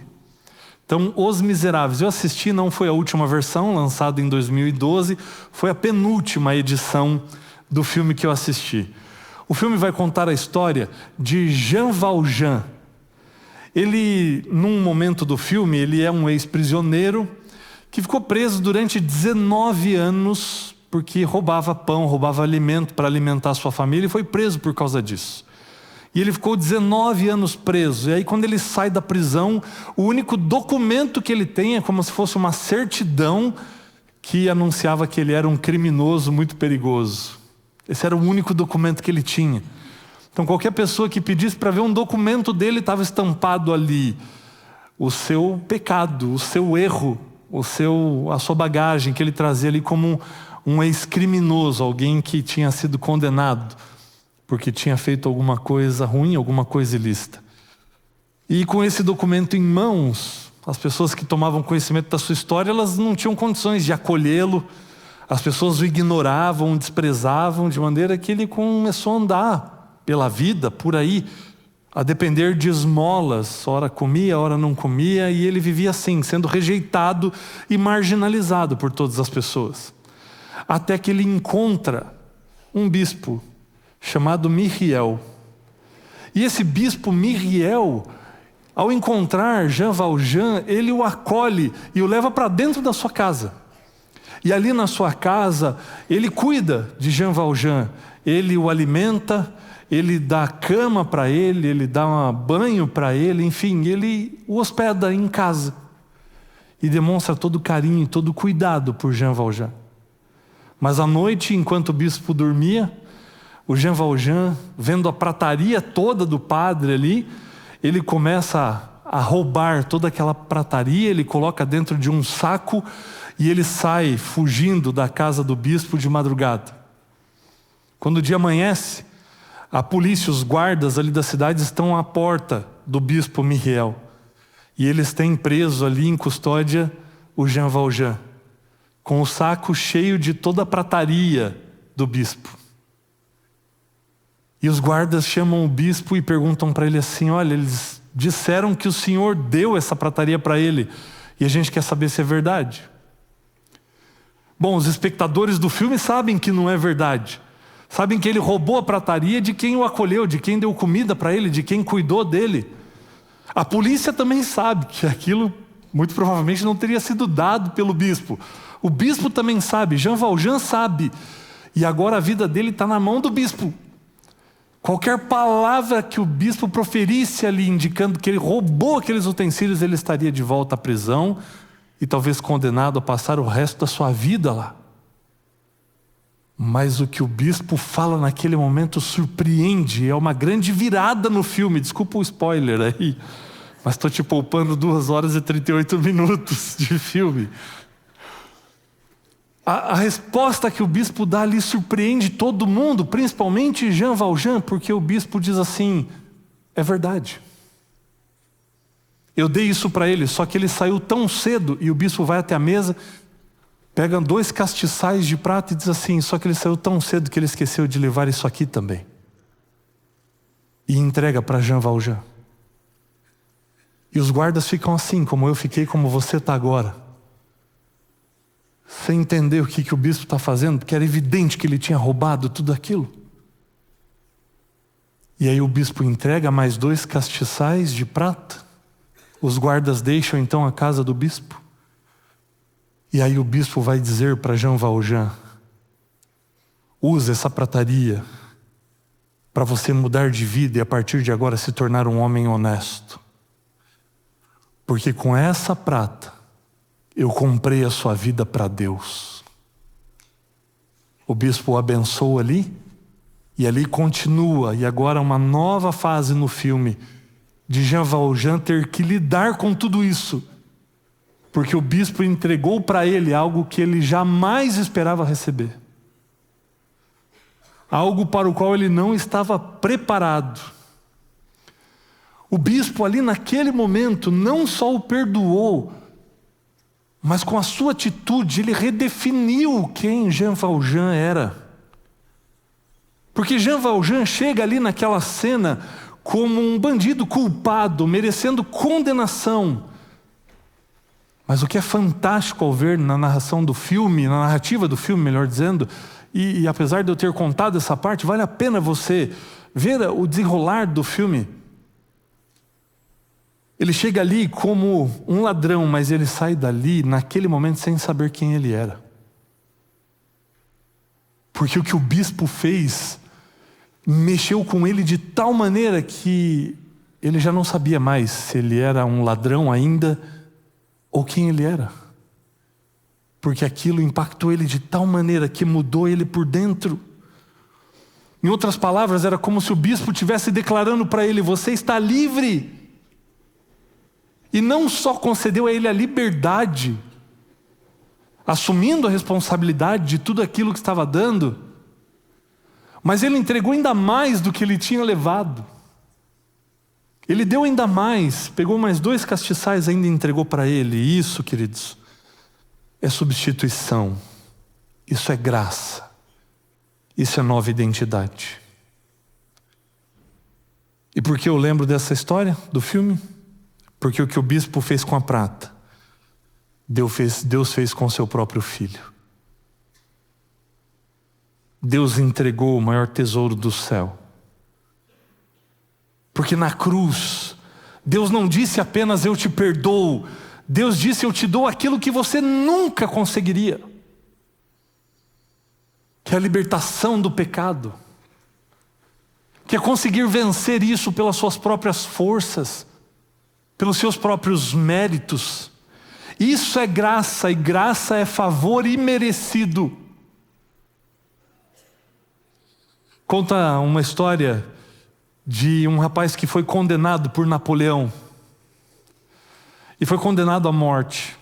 Então, Os Miseráveis, eu assisti, não foi a última versão, lançada em 2012, foi a penúltima edição do filme que eu assisti. O filme vai contar a história de Jean Valjean. Ele, num momento do filme, ele é um ex-prisioneiro que ficou preso durante 19 anos porque roubava pão, roubava alimento para alimentar sua família e foi preso por causa disso. E ele ficou 19 anos preso. E aí quando ele sai da prisão, o único documento que ele tem é como se fosse uma certidão que anunciava que ele era um criminoso muito perigoso. Esse era o único documento que ele tinha. Então qualquer pessoa que pedisse para ver um documento dele, estava estampado ali o seu pecado, o seu erro, a sua bagagem que ele trazia ali como um ex-criminoso, alguém que tinha sido condenado porque tinha feito alguma coisa ruim, alguma coisa ilícita. E com esse documento em mãos, as pessoas que tomavam conhecimento da sua história, elas não tinham condições de acolhê-lo. As pessoas o ignoravam, o desprezavam, de maneira que ele começou a andar pela vida, por aí, a depender de esmolas, ora comia, ora não comia, e ele vivia assim, sendo rejeitado e marginalizado por todas as pessoas. Até que ele encontra um bispo chamado Myriel. E esse bispo Myriel, ao encontrar Jean Valjean, ele o acolhe e o leva para dentro da sua casa. E ali na sua casa, ele cuida de Jean Valjean, ele o alimenta, ele dá cama para ele dá um banho para ele, enfim, ele o hospeda em casa. E demonstra todo o carinho, todo o cuidado por Jean Valjean. Mas à noite, enquanto o bispo dormia, o Jean Valjean, vendo a prataria toda do padre ali, ele começa a roubar toda aquela prataria, ele coloca dentro de um saco e ele sai fugindo da casa do bispo de madrugada. Quando o dia amanhece, a polícia, os guardas ali da cidade estão à porta do bispo Myriel. E eles têm preso ali em custódia o Jean Valjean, com o saco cheio de toda a prataria do bispo. E os guardas chamam o bispo e perguntam para ele assim: olha, eles disseram que o senhor deu essa prataria para ele, e a gente quer saber se é verdade. Bom, os espectadores do filme sabem que não é verdade. Sabem que ele roubou a prataria de quem o acolheu, de quem deu comida para ele, de quem cuidou dele. A polícia também sabe que aquilo muito provavelmente não teria sido dado pelo bispo. O bispo também sabe, Jean Valjean sabe. E agora a vida dele está na mão do bispo. Qualquer palavra que o bispo proferisse ali, indicando que ele roubou aqueles utensílios, ele estaria de volta à prisão e talvez condenado a passar o resto da sua vida lá. Mas o que o bispo fala naquele momento surpreende, é uma grande virada no filme. Desculpa o spoiler aí, mas estou te poupando 2 horas e 38 minutos de filme. A resposta que o bispo dá ali surpreende todo mundo, principalmente Jean Valjean, porque o bispo diz assim: é verdade. Eu dei isso para ele, só que ele saiu tão cedo, e o bispo vai até a mesa, pega 2 castiçais de prata e diz assim: só que ele saiu tão cedo que ele esqueceu de levar isso aqui também. E entrega para Jean Valjean. E os guardas ficam assim, como eu fiquei, como você está agora. Sem entender o que o bispo está fazendo, porque era evidente que ele tinha roubado tudo aquilo. E aí o bispo entrega mais 2 castiçais de prata. Os guardas deixam então a casa do bispo. E aí o bispo vai dizer para Jean Valjean: use essa prataria para você mudar de vida e a partir de agora se tornar um homem honesto. Porque com essa prata eu comprei a sua vida para Deus. O bispo o abençoa ali, e ali continua, e agora uma nova fase no filme, de Jean Valjean ter que lidar com tudo isso. Porque o bispo entregou para ele algo que ele jamais esperava receber. Algo para o qual ele não estava preparado. O bispo ali naquele momento não só o perdoou, mas com a sua atitude ele redefiniu quem Jean Valjean era. Porque Jean Valjean chega ali naquela cena como um bandido culpado, merecendo condenação. Mas o que é fantástico ao ver na narração do filme, na narrativa do filme, melhor dizendo, e apesar de eu ter contado essa parte, vale a pena você ver o desenrolar do filme. Ele chega ali como um ladrão, mas ele sai dali naquele momento sem saber quem ele era. Porque o que o bispo fez mexeu com ele de tal maneira que ele já não sabia mais se ele era um ladrão ainda ou quem ele era. Porque aquilo impactou ele de tal maneira que mudou ele por dentro. Em outras palavras, era como se o bispo estivesse declarando para ele: você está livre. E não só concedeu a ele a liberdade, assumindo a responsabilidade de tudo aquilo que estava dando, mas ele entregou ainda mais do que ele tinha levado. Ele deu ainda mais, pegou mais 2 castiçais ainda e entregou para ele. E isso, queridos, é substituição. Isso é graça. Isso é nova identidade. E por que eu lembro dessa história do filme? Porque o que o bispo fez com a prata, Deus fez com seu próprio filho. Deus entregou o maior tesouro do céu. Porque na cruz, Deus não disse apenas eu te perdoo, Deus disse eu te dou aquilo que você nunca conseguiria, que é a libertação do pecado, que é conseguir vencer isso pelas suas próprias forças, pelos seus próprios méritos. Isso é graça, e graça é favor imerecido. Conta uma história de um rapaz que foi condenado por Napoleão e foi condenado à morte.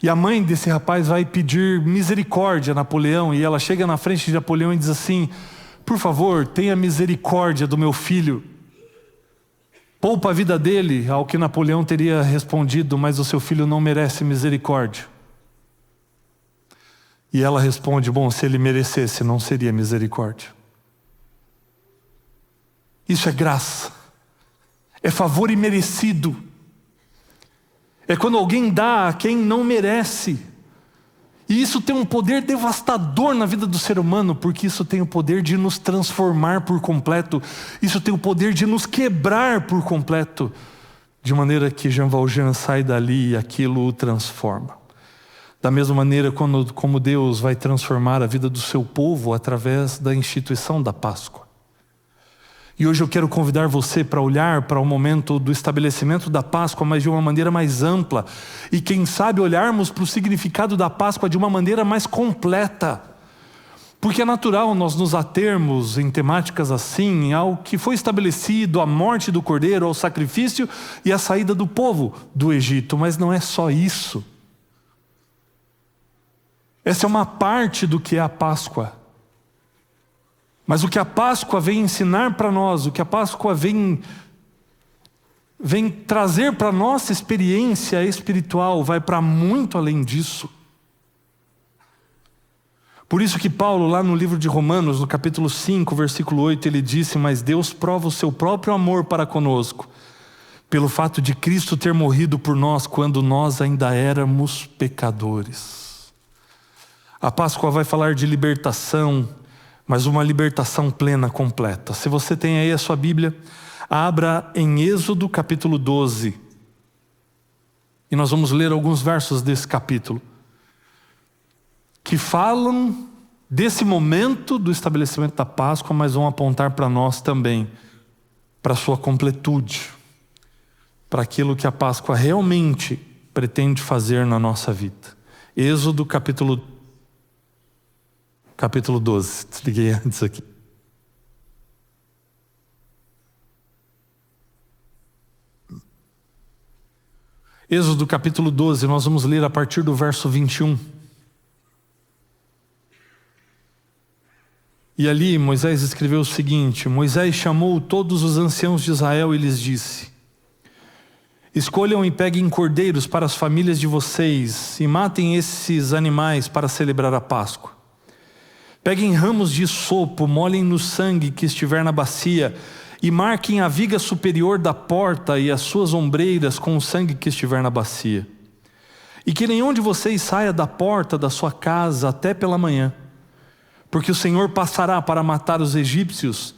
E a mãe desse rapaz vai pedir misericórdia a Napoleão, e ela chega na frente de Napoleão e diz assim: por favor, tenha misericórdia do meu filho, poupa a vida dele. Ao que Napoleão teria respondido: mas o seu filho não merece misericórdia. E ela responde: bom, se ele merecesse, não seria misericórdia. Isso é graça, é favor imerecido. É quando alguém dá a quem não merece. E isso tem um poder devastador na vida do ser humano, porque isso tem o poder de nos transformar por completo. Isso tem o poder de nos quebrar por completo, de maneira que Jean Valjean sai dali e aquilo o transforma. Da mesma maneira como Deus vai transformar a vida do seu povo através da instituição da Páscoa. E hoje eu quero convidar você para olhar para o momento do estabelecimento da Páscoa, mas de uma maneira mais ampla. E quem sabe olharmos para o significado da Páscoa de uma maneira mais completa. Porque é natural nós nos atermos em temáticas assim, ao que foi estabelecido, a morte do cordeiro, ao sacrifício e a saída do povo do Egito. Mas não é só isso. Essa é uma parte do que é a Páscoa. Mas o que a Páscoa vem ensinar para nós, o que a Páscoa vem trazer para a nossa experiência espiritual, vai para muito além disso. Por isso que Paulo, lá no livro de Romanos, no capítulo 5, versículo 8, ele disse: mas Deus prova o seu próprio amor para conosco, pelo fato de Cristo ter morrido por nós quando nós ainda éramos pecadores. A Páscoa vai falar de libertação, mas uma libertação plena, completa. Se você tem aí a sua Bíblia, abra em Êxodo capítulo 12. E nós vamos ler alguns versos desse capítulo, que falam desse momento do estabelecimento da Páscoa, mas vão apontar para nós também, para a sua completude, para aquilo que a Páscoa realmente pretende fazer na nossa vida. Êxodo capítulo 12, desliguei antes aqui. Êxodo capítulo 12, nós vamos ler a partir do verso 21. E ali Moisés escreveu o seguinte: Moisés chamou todos os anciãos de Israel e lhes disse: escolham e peguem cordeiros para as famílias de vocês e matem esses animais para celebrar a Páscoa. Peguem ramos de hisopo, molhem no sangue que estiver na bacia e marquem a viga superior da porta e as suas ombreiras com o sangue que estiver na bacia. E que nenhum de vocês saia da porta da sua casa até pela manhã, porque o Senhor passará para matar os egípcios.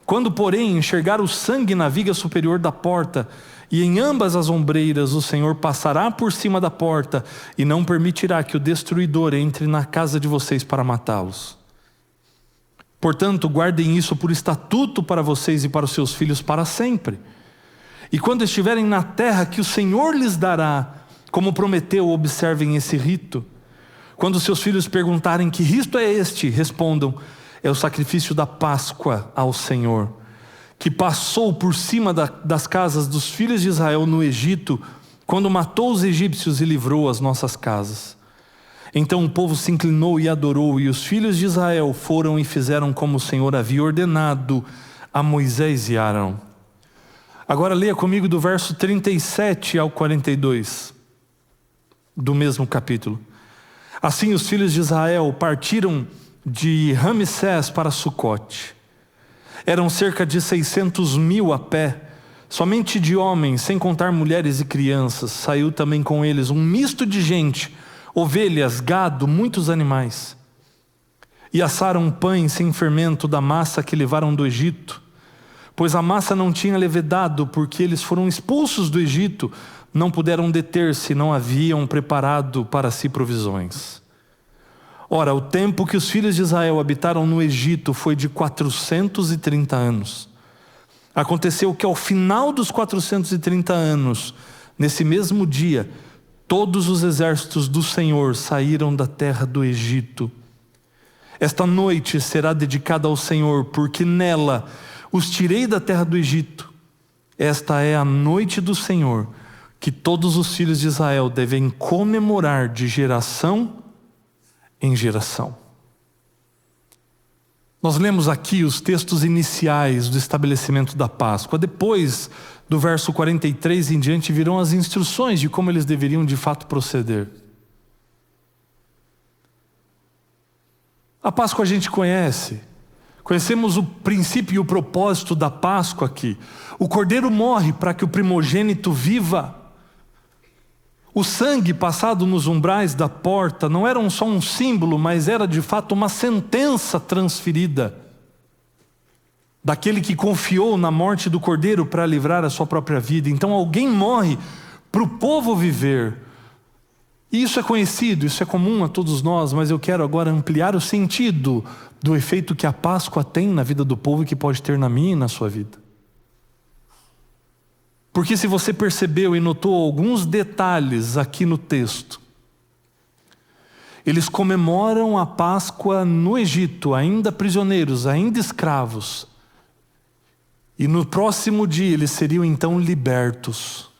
Quando, porém, enxergar o sangue na viga superior da porta e em ambas as ombreiras, o Senhor passará por cima da porta e não permitirá que o destruidor entre na casa de vocês para matá-los. Portanto, guardem isso por estatuto para vocês e para os seus filhos para sempre. E quando estiverem na terra que o Senhor lhes dará, como prometeu, observem esse rito. Quando seus filhos perguntarem: que rito é este? Respondam: é o sacrifício da Páscoa ao Senhor, que passou por cima das casas dos filhos de Israel no Egito, quando matou os egípcios e livrou as nossas casas. Então o povo se inclinou e adorou, e os filhos de Israel foram e fizeram como o Senhor havia ordenado a Moisés e Arão. Agora leia comigo do verso 37 ao 42, do mesmo capítulo. Assim os filhos de Israel partiram de Ramsés para Sucote. Eram cerca de 600 mil a pé, somente de homens, sem contar mulheres e crianças. Saiu também com eles um misto de gente, ovelhas, gado, muitos animais. E assaram pães sem fermento da massa que levaram do Egito, pois a massa não tinha levedado, porque eles foram expulsos do Egito, não puderam deter-se, não haviam preparado para si provisões. Ora, o tempo que os filhos de Israel habitaram no Egito foi de 430 anos. Aconteceu que ao final dos 430 anos, nesse mesmo dia, todos os exércitos do Senhor saíram da terra do Egito. Esta noite será dedicada ao Senhor, porque nela os tirei da terra do Egito. Esta é a noite do Senhor, que todos os filhos de Israel devem comemorar de geração em geração. Nós lemos aqui os textos iniciais do estabelecimento da Páscoa. Depois do verso 43 em diante virão as instruções de como eles deveriam de fato proceder. A Páscoa a gente conhece. Conhecemos o princípio e o propósito da Páscoa aqui. O cordeiro morre para que o primogênito viva. O sangue passado nos umbrais da porta não era só um símbolo, mas era de fato uma sentença transferida daquele que confiou na morte do cordeiro para livrar a sua própria vida. Então alguém morre para o povo viver. E isso é conhecido, isso é comum a todos nós, mas eu quero agora ampliar o sentido do efeito que a Páscoa tem na vida do povo e que pode ter na minha e na sua vida. Porque se você percebeu e notou alguns detalhes aqui no texto, eles comemoram a Páscoa no Egito, ainda prisioneiros, ainda escravos. E no próximo dia eles seriam então libertos.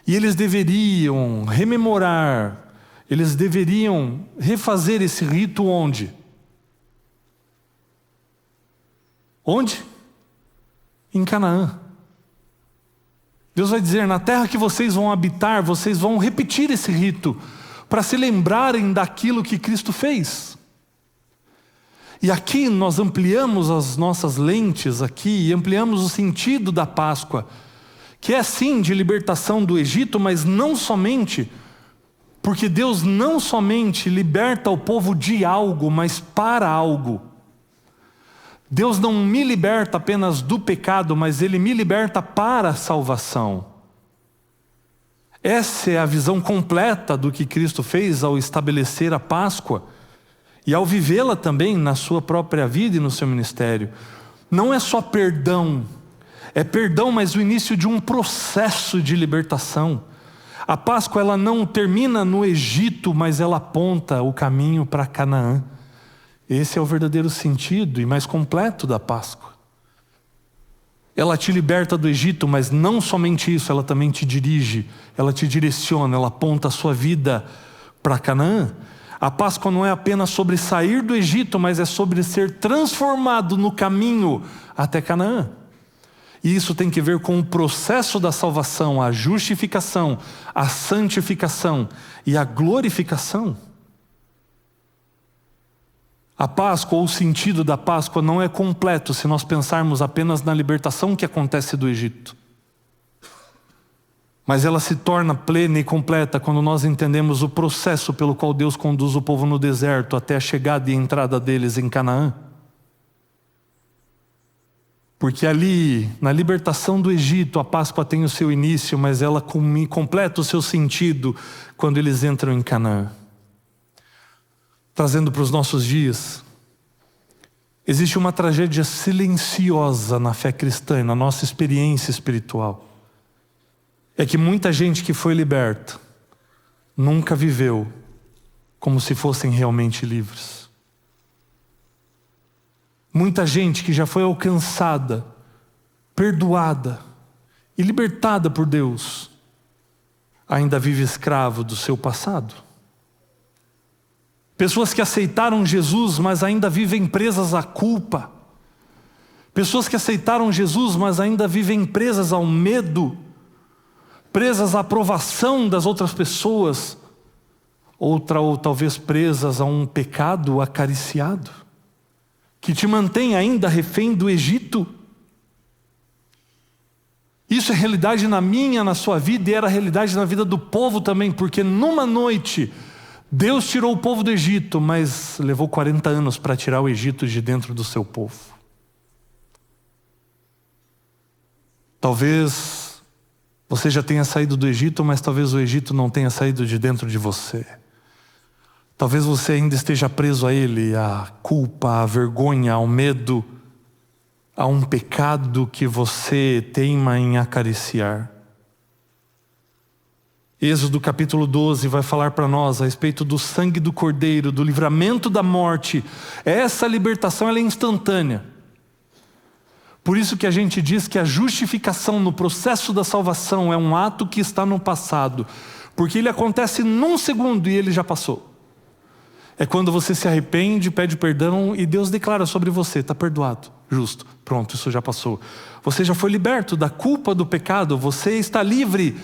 E eles deveriam rememorar, eles deveriam refazer esse rito onde? Onde? Em Canaã. Deus vai dizer, na terra que vocês vão habitar, vocês vão repetir esse rito, para se lembrarem daquilo que Cristo fez. E aqui nós ampliamos as nossas lentes aqui, e ampliamos o sentido da Páscoa, que é sim de libertação do Egito, mas não somente, porque Deus não somente liberta o povo de algo, mas para algo. Deus não me liberta apenas do pecado, mas Ele me liberta para a salvação. Essa é a visão completa do que Cristo fez ao estabelecer a Páscoa e ao vivê-la também na sua própria vida e no seu ministério. Não é só perdão, é perdão, mas o início de um processo de libertação. A Páscoa ela não termina no Egito, mas ela aponta o caminho para Canaã. Esse é o verdadeiro sentido e mais completo da Páscoa. Ela te liberta do Egito, mas não somente isso, ela também te dirige, ela te direciona, ela aponta a sua vida para Canaã. A Páscoa não é apenas sobre sair do Egito, mas é sobre ser transformado no caminho até Canaã. E isso tem que ver com o processo da salvação, a justificação, a santificação e a glorificação. A Páscoa, ou o sentido da Páscoa, não é completo se nós pensarmos apenas na libertação que acontece do Egito. Mas ela se torna plena e completa quando nós entendemos o processo pelo qual Deus conduz o povo no deserto até a chegada e entrada deles em Canaã. Porque ali, na libertação do Egito, a Páscoa tem o seu início, mas ela completa o seu sentido quando eles entram em Canaã. Trazendo para os nossos dias, existe uma tragédia silenciosa na fé cristã, na nossa experiência espiritual. É que muita gente que foi liberta nunca viveu como se fossem realmente livres. Muita gente que já foi alcançada, perdoada e libertada por Deus, ainda vive escravo do seu passado. Pessoas que aceitaram Jesus, mas ainda vivem presas à culpa. Pessoas que aceitaram Jesus, mas ainda vivem presas ao medo, presas à aprovação das outras pessoas, ou talvez presas a um pecado acariciado, que te mantém ainda refém do Egito. Isso é realidade na minha, na sua vida, e era realidade na vida do povo também, porque numa noite Deus tirou o povo do Egito, mas levou 40 anos para tirar o Egito de dentro do seu povo. Talvez você já tenha saído do Egito, mas talvez o Egito não tenha saído de dentro de você. Talvez você ainda esteja preso a ele, à culpa, à vergonha, ao medo, a um pecado que você teima em acariciar. Êxodo capítulo 12 vai falar para nós a respeito do sangue do Cordeiro, do livramento da morte. Essa libertação ela é instantânea. Por isso que a gente diz que a justificação no processo da salvação é um ato que está no passado, porque ele acontece num segundo e ele já passou. É quando você se arrepende, pede perdão e Deus declara sobre você, está perdoado, justo, pronto, isso já passou. Você já foi liberto da culpa do pecado, você está livre.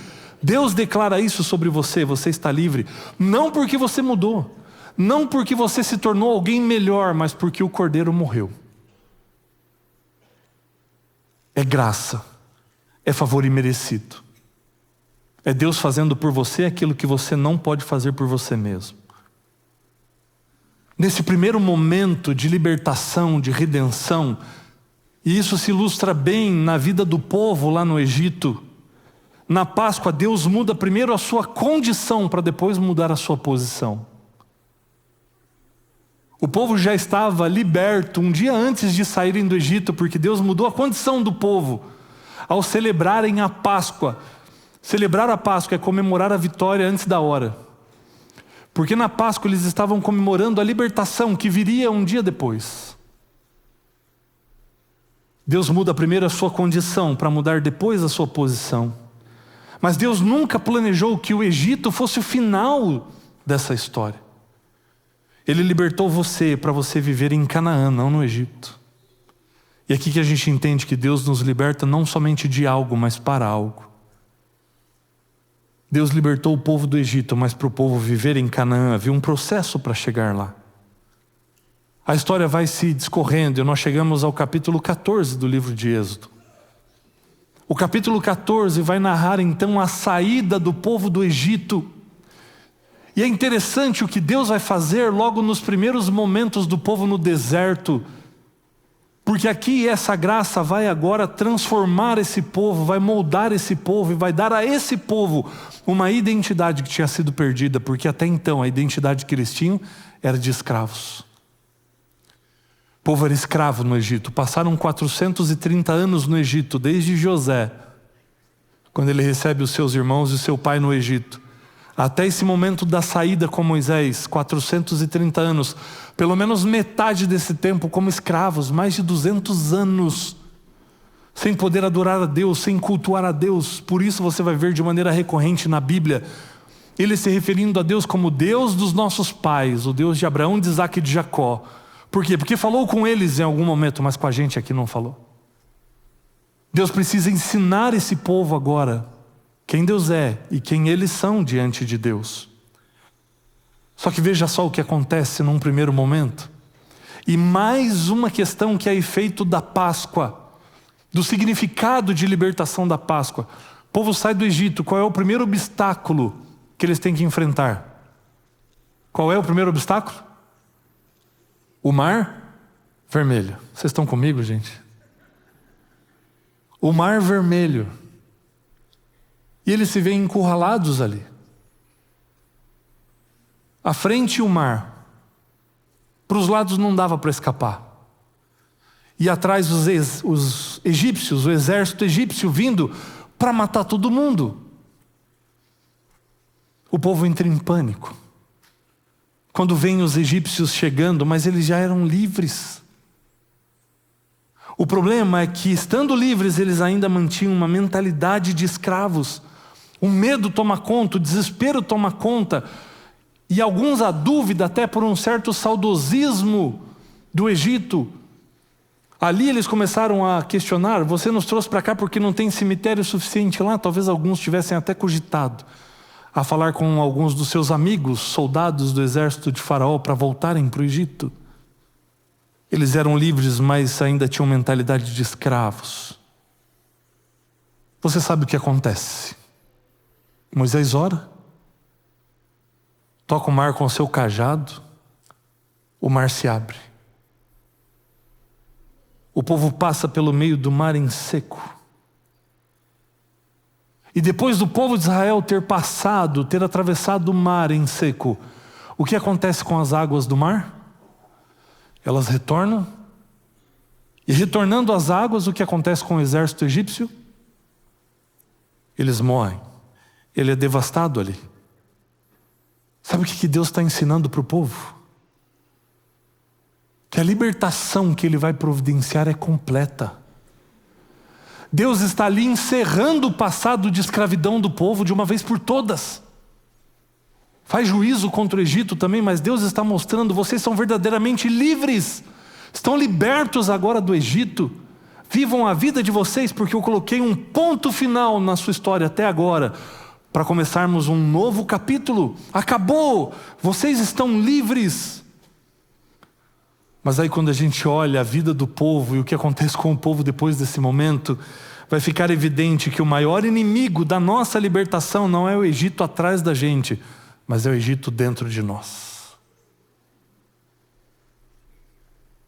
Deus declara isso sobre você, você está livre. Não porque você mudou, não porque você se tornou alguém melhor, mas porque o Cordeiro morreu. É graça, é favor imerecido. É Deus fazendo por você aquilo que você não pode fazer por você mesmo. Nesse primeiro momento de libertação, de redenção, e isso se ilustra bem na vida do povo lá no Egito, na Páscoa Deus muda primeiro a sua condição para depois mudar a sua posição. O povo já estava liberto um dia antes de saírem do Egito, porque Deus mudou a condição do povo ao celebrarem a Páscoa. Celebrar a Páscoa é comemorar a vitória antes da hora. Porque na Páscoa eles estavam comemorando a libertação que viria um dia depois. Deus muda primeiro a sua condição para mudar depois a sua posição. Mas Deus nunca planejou que o Egito fosse o final dessa história. Ele libertou você para você viver em Canaã, não no Egito. E aqui que a gente entende que Deus nos liberta não somente de algo, mas para algo. Deus libertou o povo do Egito, mas para o povo viver em Canaã havia um processo para chegar lá. A história vai se discorrendo e nós chegamos ao capítulo 14 do livro de Êxodo. O capítulo 14 vai narrar então a saída do povo do Egito. E é interessante o que Deus vai fazer logo nos primeiros momentos do povo no deserto. Porque aqui essa graça vai agora transformar esse povo, vai moldar esse povo e vai dar a esse povo uma identidade que tinha sido perdida, porque até então a identidade que eles tinham era de escravos. O povo era escravo no Egito, passaram 430 anos no Egito, desde José, quando ele recebe os seus irmãos e seu pai no Egito, até esse momento da saída com Moisés, 430 anos, pelo menos metade desse tempo como escravos, mais de 200 anos, sem poder adorar a Deus, sem cultuar a Deus. Por isso você vai ver de maneira recorrente na Bíblia, ele se referindo a Deus como Deus dos nossos pais, o Deus de Abraão, de Isaac e de Jacó. Por quê? Porque falou com eles em algum momento, mas com a gente aqui não falou. Deus precisa ensinar esse povo agora quem Deus é e quem eles são diante de Deus. Só que veja só o que acontece num primeiro momento. E mais uma questão que é efeito da Páscoa, do significado de libertação da Páscoa. O povo sai do Egito, qual é o primeiro obstáculo que eles têm que enfrentar? Qual é o primeiro obstáculo? O Mar Vermelho. Vocês estão comigo, gente? O Mar Vermelho. E eles se veem encurralados ali. À frente o mar. Para os lados não dava para escapar. E atrás os egípcios, o exército egípcio vindo para matar todo mundo. O povo entra em pânico. Quando vêm os egípcios chegando, mas eles já eram livres. O problema é que, estando livres, eles ainda mantinham uma mentalidade de escravos. O medo toma conta, o desespero toma conta. E alguns a dúvida, até por um certo saudosismo do Egito. Ali eles começaram a questionar: você nos trouxe para cá porque não tem cemitério suficiente lá? Talvez alguns tivessem até cogitado a falar com alguns dos seus amigos, soldados do exército de Faraó, para voltarem para o Egito. Eles eram livres, mas ainda tinham mentalidade de escravos. Você sabe o que acontece? Moisés ora, toca o mar com o seu cajado, o mar se abre. O povo passa pelo meio do mar em seco. E depois do povo de Israel ter atravessado o mar em seco, o que acontece com as águas do mar? Elas retornam. E retornando às águas, o que acontece com o exército egípcio? Eles morrem. Ele é devastado ali. Sabe o que Deus está ensinando para o povo? Que a libertação que Ele vai providenciar é completa. Deus está ali encerrando o passado de escravidão do povo de uma vez por todas. Faz juízo contra o Egito também, mas Deus está mostrando: vocês são verdadeiramente livres. Estão libertos agora do Egito. Vivam a vida de vocês, porque eu coloquei um ponto final na sua história até agora, para começarmos um novo capítulo. Acabou, vocês estão livres. Mas aí quando a gente olha a vida do povo e o que acontece com o povo depois desse momento, vai ficar evidente que o maior inimigo da nossa libertação não é o Egito atrás da gente, mas é o Egito dentro de nós.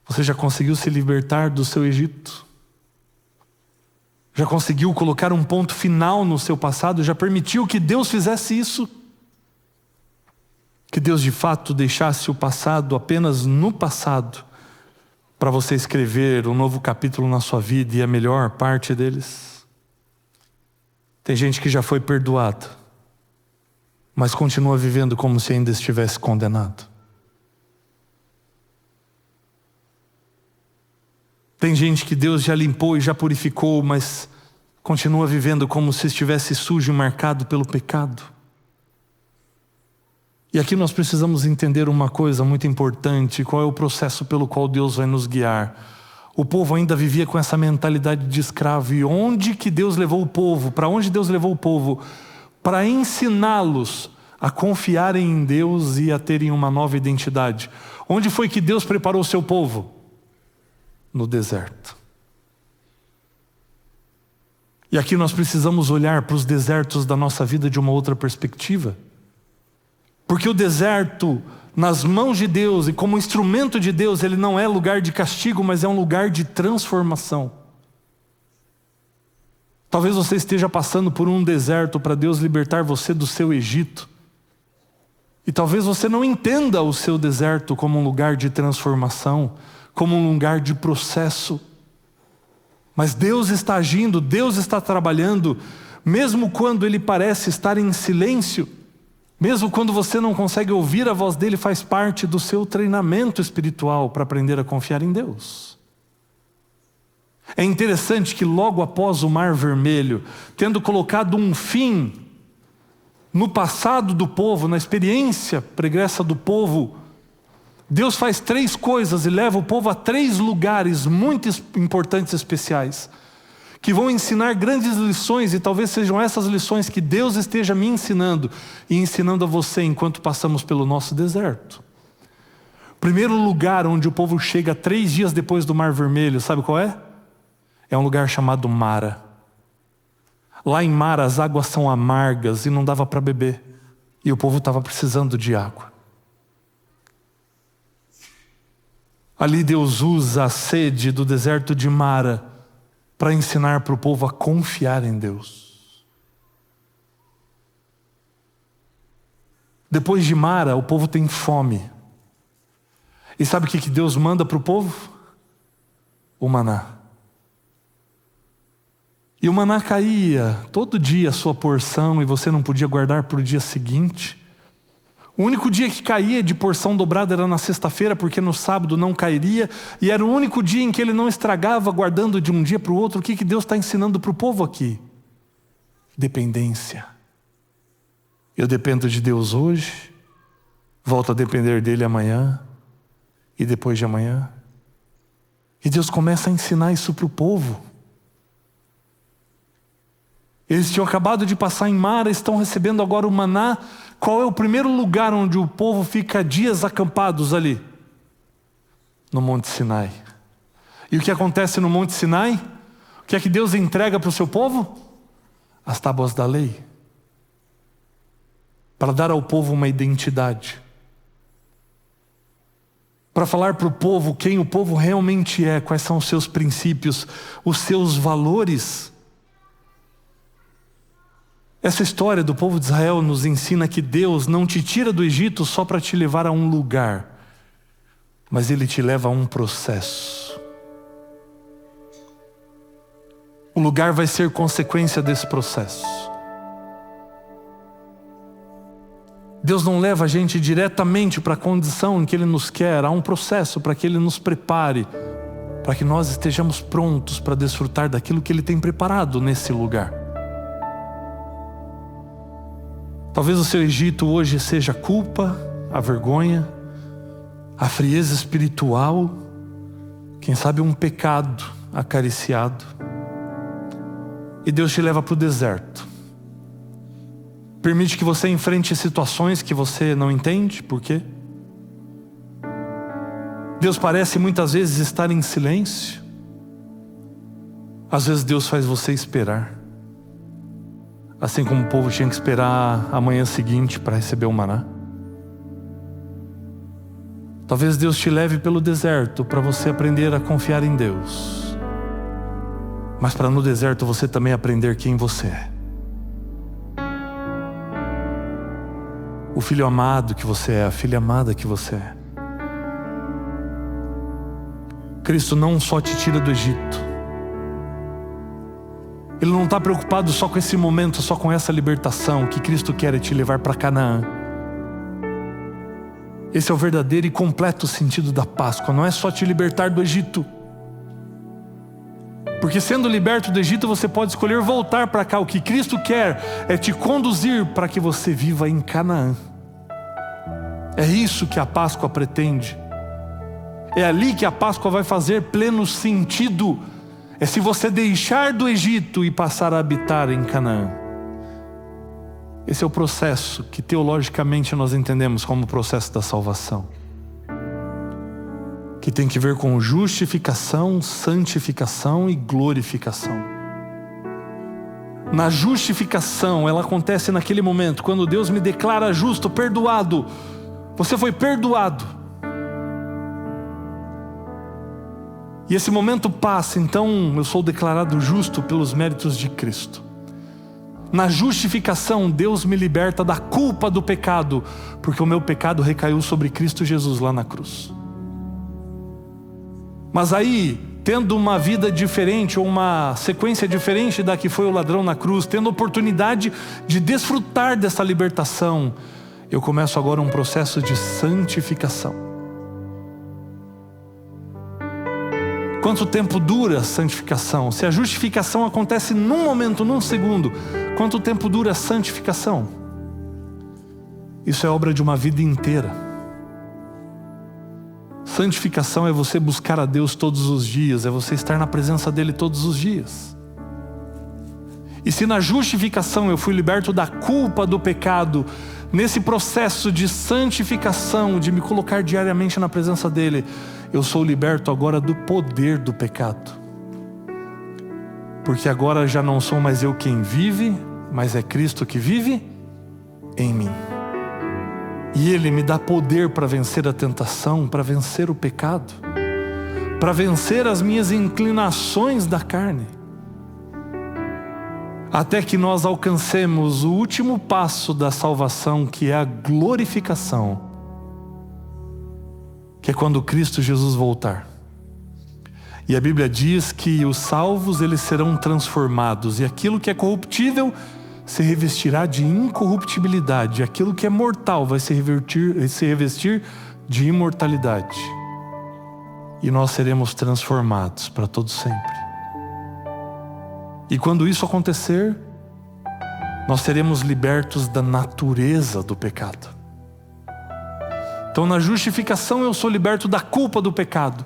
Você já conseguiu se libertar do seu Egito? Já conseguiu colocar um ponto final no seu passado? Já permitiu que Deus fizesse isso? Que Deus de fato deixasse o passado apenas no passado, para você escrever um novo capítulo na sua vida e a melhor parte deles? Tem gente que já foi perdoada, mas continua vivendo como se ainda estivesse condenado. Tem gente que Deus já limpou e já purificou, mas continua vivendo como se estivesse sujo e marcado pelo pecado. E aqui nós precisamos entender uma coisa muito importante: qual é o processo pelo qual Deus vai nos guiar. O povo ainda vivia com essa mentalidade de escravo. E onde que Deus levou o povo? Para onde Deus levou o povo? Para ensiná-los a confiarem em Deus e a terem uma nova identidade. Onde foi que Deus preparou o seu povo? No deserto. E aqui nós precisamos olhar para os desertos da nossa vida de uma outra perspectiva. Porque o deserto, nas mãos de Deus e como instrumento de Deus, ele não é lugar de castigo, mas é um lugar de transformação. Talvez você esteja passando por um deserto para Deus libertar você do seu Egito. E talvez você não entenda o seu deserto como um lugar de transformação, como um lugar de processo. Mas Deus está agindo, Deus está trabalhando, mesmo quando Ele parece estar em silêncio. Mesmo quando você não consegue ouvir a voz dele, faz parte do seu treinamento espiritual para aprender a confiar em Deus. É interessante que logo após o Mar Vermelho, tendo colocado um fim no passado do povo, na experiência pregressa do povo, Deus faz 3 coisas e leva o povo a 3 lugares muito importantes e especiais, que vão ensinar grandes lições, e talvez sejam essas lições que Deus esteja me ensinando e ensinando a você enquanto passamos pelo nosso deserto. O primeiro lugar onde o povo chega 3 dias depois do Mar Vermelho, sabe qual é? É um lugar chamado Mara. Lá em Mara as águas são amargas e não dava para beber, e o povo estava precisando de água. Ali Deus usa a sede do deserto de Mara para ensinar para o povo a confiar em Deus. Depois de Mara, o povo tem fome. E sabe o que Deus manda para o povo? O maná. E o maná caía todo dia a sua porção, e você não podia guardar para o dia seguinte. O único dia que caía de porção dobrada era na sexta-feira, porque no sábado não cairia, e era o único dia em que ele não estragava, guardando de um dia para o outro. O que Deus está ensinando para o povo aqui? Dependência. Eu dependo de Deus hoje, volto a depender dele amanhã, e depois de amanhã. E Deus começa a ensinar isso para o povo. Eles tinham acabado de passar em Mara, estão recebendo agora o maná. Qual é o primeiro lugar onde o povo fica dias acampados ali? no Monte Sinai. E o que acontece no Monte Sinai? O que é que Deus entrega para o seu povo? As tábuas da lei. Para dar ao povo uma identidade. Para falar para o povo quem o povo realmente é, quais são os seus princípios, os seus valores. Essa história do povo de Israel nos ensina que Deus não te tira do Egito só para te levar a um lugar, mas Ele te leva a um processo. O lugar vai ser consequência desse processo. Deus não leva a gente diretamente para a condição em que Ele nos quer. Há um processo para que Ele nos prepare, para que nós estejamos prontos para desfrutar daquilo que Ele tem preparado nesse lugar. Talvez o seu Egito hoje seja a culpa, a vergonha, a frieza espiritual, quem sabe um pecado acariciado. E Deus te leva para o deserto. Permite que você enfrente situações que você não entende. Por quê? Deus parece muitas vezes estar em silêncio. Às vezes Deus faz você esperar. Assim como o povo tinha que esperar a manhã seguinte para receber o maná. Talvez Deus te leve pelo deserto para você aprender a confiar em Deus. Mas para no deserto você também aprender quem você é. O filho amado que você é, a filha amada que você é. Cristo não só te tira do Egito. Ele não está preocupado só com esse momento, só com essa libertação. O que Cristo quer é te levar para Canaã. Esse é o verdadeiro e completo sentido da Páscoa. Não é só te libertar do Egito. Porque sendo liberto do Egito, você pode escolher voltar para cá. O que Cristo quer é te conduzir para que você viva em Canaã. É isso que a Páscoa pretende. É ali que a Páscoa vai fazer pleno sentido. É se você deixar do Egito e passar a habitar em Canaã. Esse é o processo que teologicamente nós entendemos como o processo da salvação. Que tem que ver com justificação, santificação e glorificação. Na justificação, ela acontece naquele momento, quando Deus me declara justo, perdoado. Você foi perdoado. E esse momento passa, então eu sou declarado justo pelos méritos de Cristo. Na justificação, Deus me liberta da culpa do pecado, porque o meu pecado recaiu sobre Cristo Jesus lá na cruz. Mas aí, tendo uma vida diferente, ou uma sequência diferente da que foi o ladrão na cruz, tendo oportunidade de desfrutar dessa libertação, eu começo agora um processo de santificação. Quanto tempo dura a santificação? Se a justificação acontece num momento, num segundo, quanto tempo dura a santificação? Isso é obra de uma vida inteira. Santificação é você buscar a Deus todos os dias, é você estar na presença dEle todos os dias. E se na justificação eu fui liberto da culpa do pecado, nesse processo de santificação, de me colocar diariamente na presença dEle, eu sou liberto agora do poder do pecado. Porque agora já não sou mais eu quem vive, mas é Cristo que vive em mim. E Ele me dá poder para vencer a tentação, para vencer o pecado, para vencer as minhas inclinações da carne. Até que nós alcancemos o último passo da salvação, que é a glorificação. Que é quando Cristo Jesus voltar. E a Bíblia diz que os salvos, eles serão transformados. E aquilo que é corruptível se revestirá de incorruptibilidade. Aquilo que é mortal vai se revestir de imortalidade. E nós seremos transformados para todo sempre. E quando isso acontecer, nós seremos libertos da natureza do pecado. Então na justificação eu sou liberto da culpa do pecado.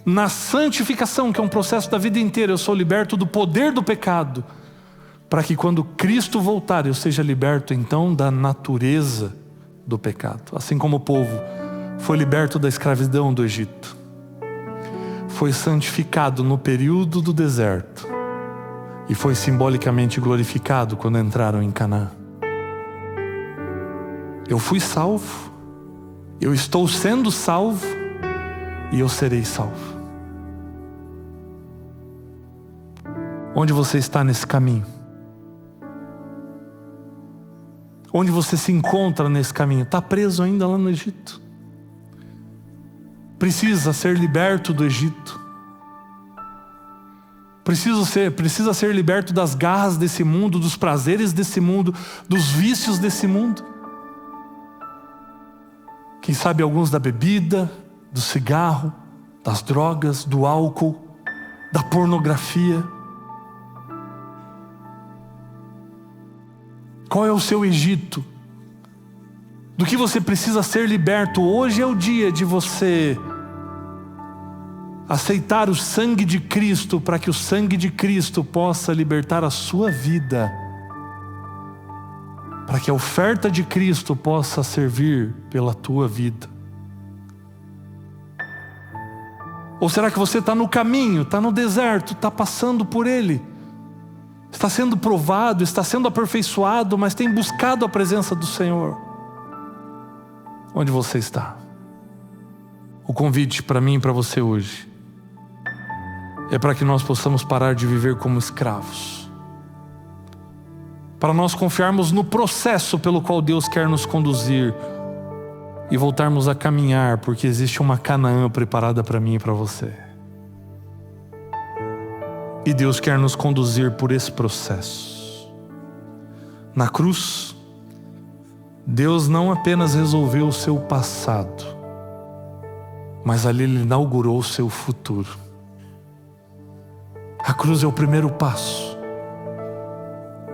Na santificação, que é um processo da vida inteira, eu sou liberto do poder do pecado, para que quando Cristo voltar eu seja liberto então da natureza do pecado. Assim como o povo foi liberto da escravidão do Egito. foi santificado no período do deserto e foi simbolicamente glorificado quando entraram em Canaã. Eu fui salvo, eu estou sendo salvo e eu serei salvo. Onde você está nesse caminho? Onde você se encontra nesse caminho? Está preso ainda lá no Egito? Precisa ser liberto do Egito. Precisa ser liberto das garras desse mundo, dos prazeres desse mundo, dos vícios desse mundo. Quem sabe alguns da bebida, do cigarro, das drogas, do álcool, da pornografia. Qual é o seu Egito? Do que você precisa ser liberto? Hoje é o dia de você aceitar o sangue de Cristo, para que o sangue de Cristo possa libertar a sua vida, para que a oferta de Cristo possa servir pela tua vida. Ou será que você está no caminho, está no deserto, está passando por ele, está sendo provado, está sendo aperfeiçoado, mas tem buscado a presença do Senhor? Onde você está? O convite para mim e para você hoje é para que nós possamos parar de viver como escravos, para nós confiarmos no processo pelo qual Deus quer nos conduzir e voltarmos a caminhar, porque existe uma Canaã preparada para mim e para você. E Deus quer nos conduzir por esse processo. Na cruz, Deus não apenas resolveu o seu passado, mas ali Ele inaugurou o seu futuro. A cruz é o primeiro passo.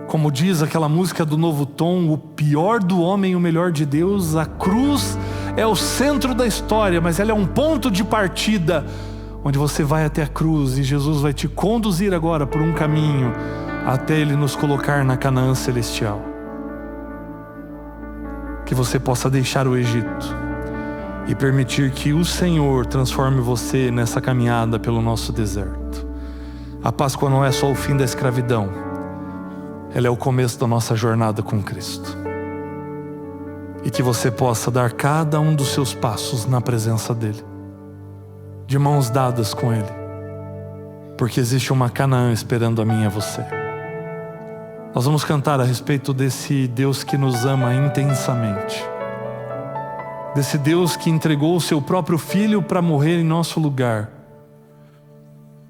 Como diz aquela música do Novo Tom, o pior do homem e o melhor de Deus, a cruz é o centro da história, mas ela é um ponto de partida, onde você vai até a cruz e Jesus vai te conduzir agora por um caminho até Ele nos colocar na Canaã celestial. Que você possa deixar o Egito e permitir que o Senhor transforme você nessa caminhada pelo nosso deserto. A Páscoa não é só o fim da escravidão, ela é o começo da nossa jornada com Cristo. E que você possa dar cada um dos seus passos na presença dEle, de mãos dadas com Ele, porque existe uma Canaã esperando a mim e a você. Nós vamos cantar a respeito desse Deus que nos ama intensamente, desse Deus que entregou o seu próprio Filho para morrer em nosso lugar.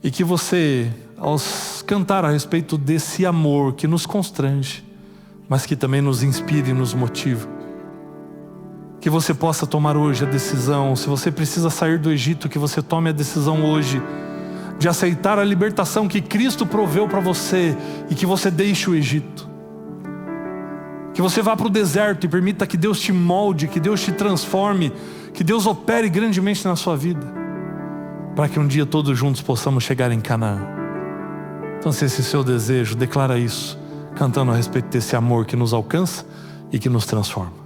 E que você, ao cantar a respeito desse amor que nos constrange, mas que também nos inspira e nos motiva, que você possa tomar hoje a decisão. Se você precisa sair do Egito, que você tome a decisão hoje de aceitar a libertação que Cristo proveu para você, e que você deixe o Egito, que você vá para o deserto e permita que Deus te molde, que Deus te transforme, que Deus opere grandemente na sua vida, para que um dia todos juntos possamos chegar em Canaã. Então, se esse é o seu desejo, declara isso, cantando a respeito desse amor que nos alcança e que nos transforma.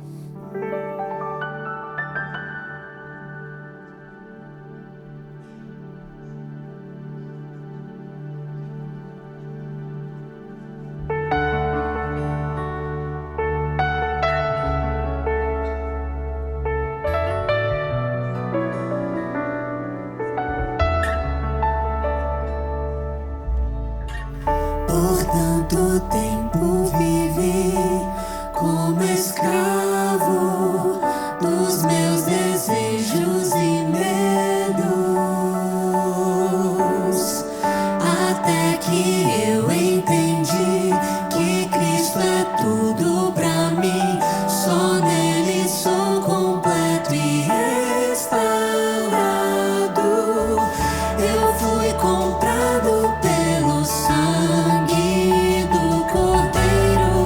Por tanto tempo vivi como escravo dos meus desejos e medos, até que eu entendi que Cristo é tudo pra mim. Só nele sou completo e restaurado. Eu fui comprado pelo sangue do Cordeiro.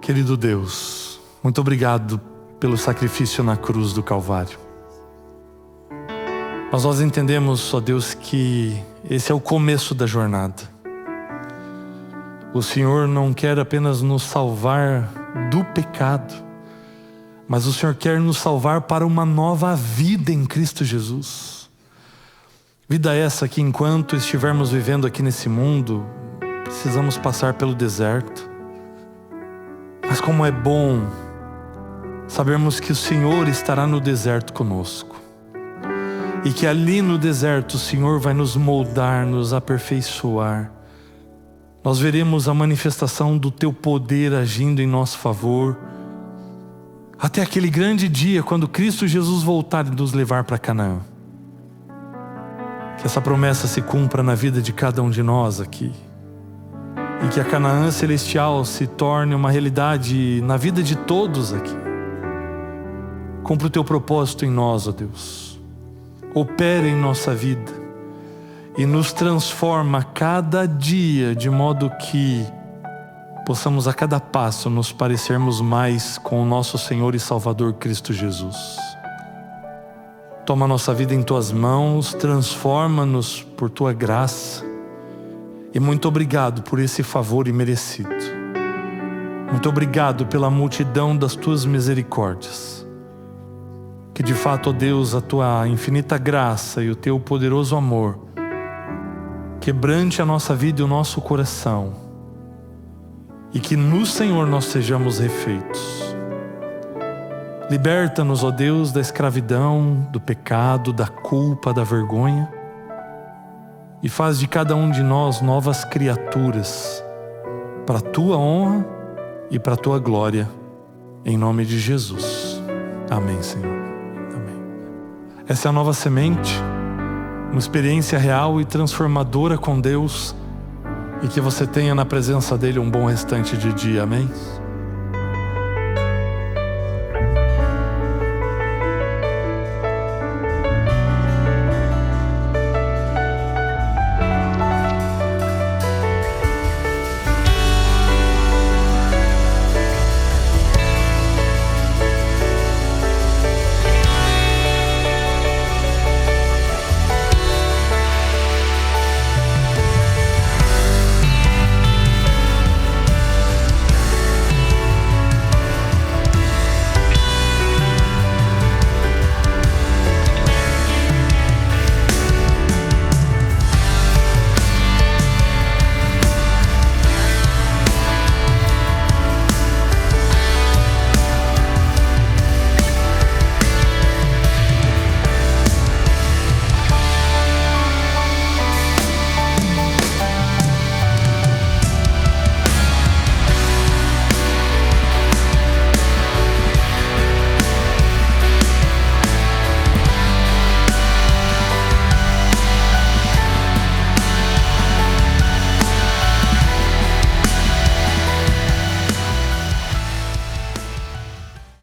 Querido Deus, muito obrigado pelo sacrifício na cruz do Calvário. Mas nós entendemos, ó Deus, que esse é o começo da jornada. O Senhor não quer apenas nos salvar do pecado, mas o Senhor quer nos salvar para uma nova vida em Cristo Jesus. Vida essa que, enquanto estivermos vivendo aqui nesse mundo, precisamos passar pelo deserto. Mas como é bom sabermos que o Senhor estará no deserto conosco. E que ali no deserto o Senhor vai nos moldar, nos aperfeiçoar. Nós veremos a manifestação do Teu poder agindo em nosso favor. Até aquele grande dia quando Cristo Jesus voltar e nos levar para Canaã. Que essa promessa se cumpra na vida de cada um de nós aqui. E que a Canaã celestial se torne uma realidade na vida de todos aqui. Cumpra o Teu propósito em nós, ó Deus. Opera em nossa vida e nos transforma a cada dia, de modo que possamos a cada passo nos parecermos mais com o nosso Senhor e Salvador Cristo Jesus. Toma a nossa vida em Tuas mãos, transforma-nos por Tua graça. E muito obrigado por esse favor imerecido. Muito obrigado pela multidão das Tuas misericórdias. Que de fato, ó Deus, a Tua infinita graça e o Teu poderoso amor quebrante a nossa vida e o nosso coração. E que no Senhor nós sejamos refeitos. Liberta-nos, ó Deus, da escravidão, do pecado, da culpa, da vergonha. E faz de cada um de nós novas criaturas, para a Tua honra e para a Tua glória, em nome de Jesus. Amém, Senhor. Amém. Essa é a nova semente, uma experiência real e transformadora com Deus, e que você tenha na presença dEle um bom restante de dia. Amém?